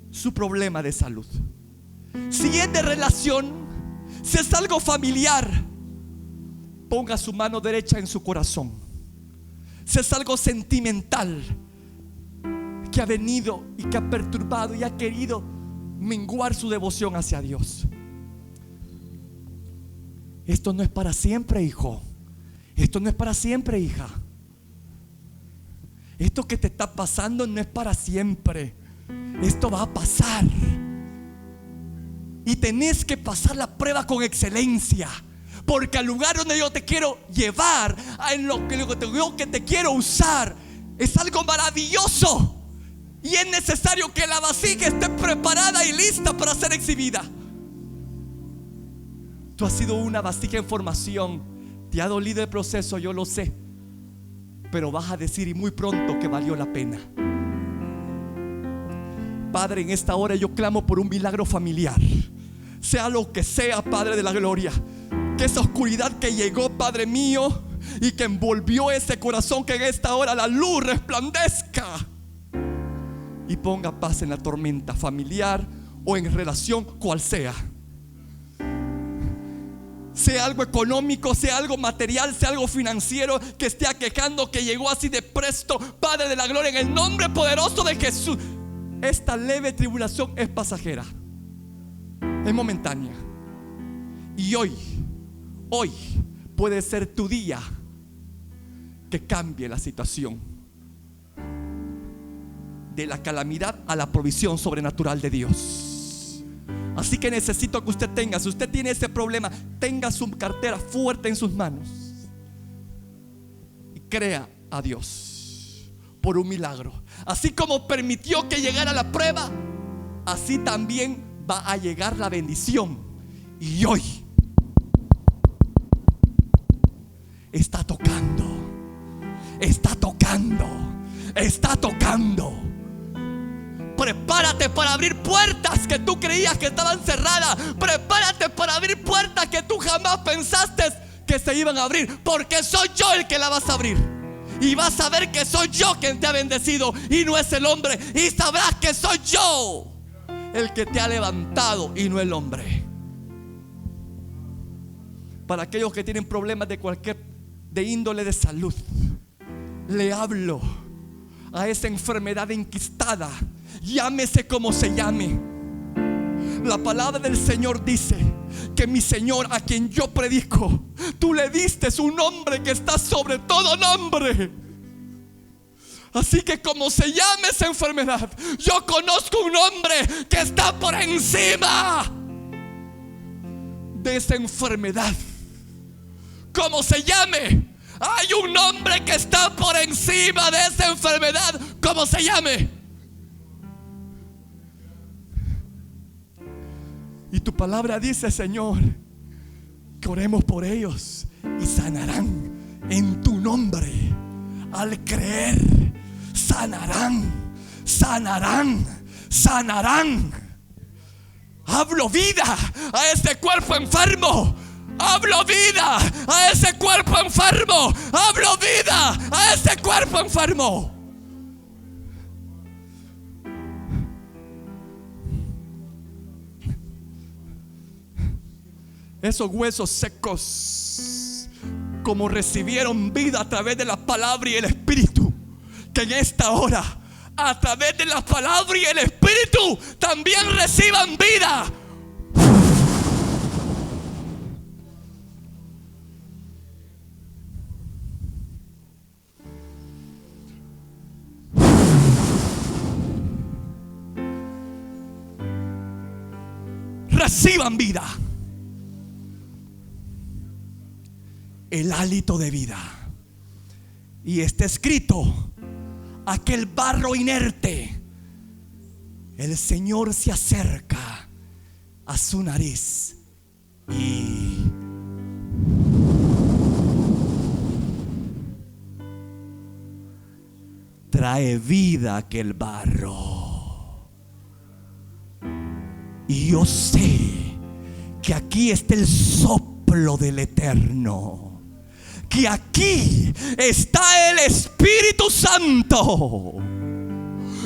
su problema de salud. Si es de relación, si es algo familiar, ponga su mano derecha en su corazón. Si es algo sentimental que ha venido y que ha perturbado y ha querido menguar su devoción hacia Dios, esto no es para siempre, hijo. Esto no es para siempre, hija. Esto que te está pasando no es para siempre. Esto va a pasar, y tenés que pasar la prueba con excelencia, Porque al lugar donde yo te quiero llevar, en lo que te quiero usar, es algo maravilloso. Y es necesario que la vasija esté preparada y lista para ser exhibida. Tú has sido una vasija en formación. Te ha dolido el proceso, yo lo sé. Pero vas a decir y muy pronto que valió la pena. Padre, en esta hora yo clamo por un milagro familiar. Sea lo que sea, Padre de la gloria, que esa oscuridad que llegó, Padre mío, y que envolvió ese corazón, que en esta hora la luz resplandezca y ponga paz en la tormenta familiar o en relación cual sea. Sea algo económico, sea algo material, sea algo financiero que esté aquejando, que llegó así de presto, Padre de la gloria, en el nombre poderoso de Jesús. Esta leve tribulación es pasajera, es momentánea. Y hoy puede ser tu día que cambie la situación, de la calamidad a la provisión sobrenatural de Dios. Así que necesito que usted tenga, si usted tiene ese problema, tenga su cartera fuerte en sus manos y crea a Dios por un milagro. Así como permitió que llegara la prueba, así también va a llegar la bendición. Y hoy está tocando, está tocando, está tocando. Prepárate para abrir puertas que tú creías que estaban cerradas. Prepárate para abrir puertas que tú jamás pensaste que se iban a abrir, porque soy yo el que la vas a abrir. Y vas a ver que soy yo quien te ha bendecido y no es el hombre. Y sabrás que soy yo el que te ha levantado y no el hombre. Para aquellos que tienen problemas de índole de salud, le hablo a esa enfermedad enquistada, llámese como se llame. La palabra del Señor dice que mi Señor, a quien yo predico, tú le diste un nombre que está sobre todo nombre. Así que como se llame esa enfermedad, yo conozco un hombre que está por encima de esa enfermedad. Como se llame, hay un hombre que está por encima de esa enfermedad. Como se llame. Y tu palabra dice, Señor, que oremos por ellos y sanarán en tu nombre. Al creer, sanarán, sanarán, sanarán. Hablo vida a ese cuerpo enfermo. Hablo vida a ese cuerpo enfermo. Hablo vida a ese cuerpo enfermo. Esos huesos secos, como recibieron vida a través de la palabra y el Espíritu, que en esta hora, a través de la palabra y el Espíritu, también reciban vida. Reciban vida. El hálito de vida. Y está escrito: aquel barro inerte, el Señor se acerca a su nariz y trae vida a aquel barro. Y yo sé que aquí está el soplo del Eterno, que aquí está el Espíritu Santo,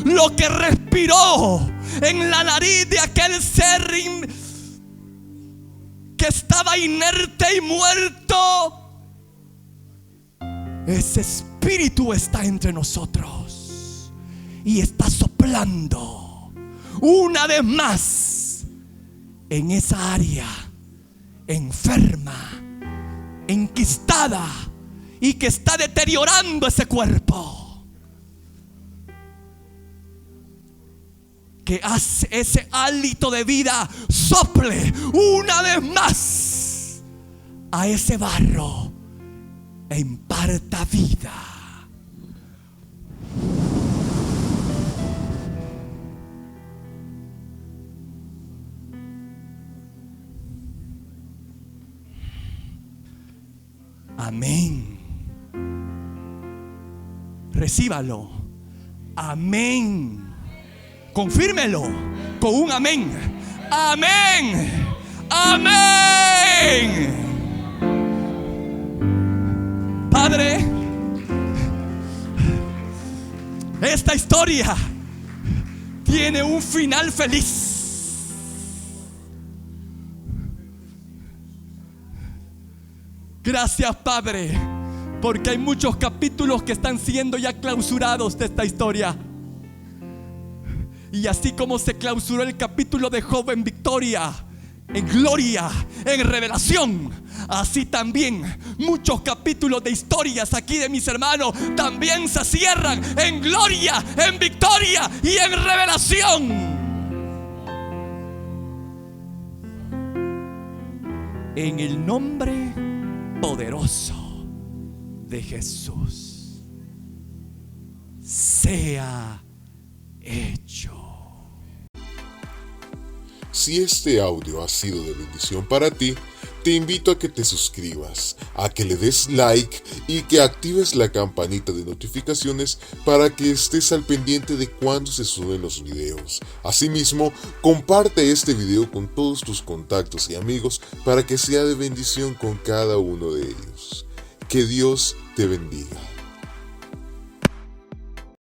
lo que respiró en la nariz de aquel ser que estaba inerte y muerto. Ese Espíritu está entre nosotros y está soplando una vez más en esa área enferma, enquistada y que está deteriorando ese cuerpo. Que hace ese hálito de vida sople una vez más a ese barro e imparta vida. Amén. Recíbalo. Amén. Confírmelo con un amén. Amén. Amén. Padre, esta historia tiene un final feliz. Gracias, Padre, porque hay muchos capítulos que están siendo ya clausurados de esta historia. Y así como se clausuró el capítulo de Job en victoria, en gloria, en revelación, así también muchos capítulos de historias aquí de mis hermanos también se cierran en gloria, en victoria y en revelación. En el nombre poderoso de Jesús, sea hecho. Si este audio ha sido de bendición para ti, te invito a que te suscribas, a que le des like y que actives la campanita de notificaciones para que estés al pendiente de cuando se suben los videos. Asimismo, comparte este video con todos tus contactos y amigos para que sea de bendición con cada uno de ellos. Que Dios te bendiga.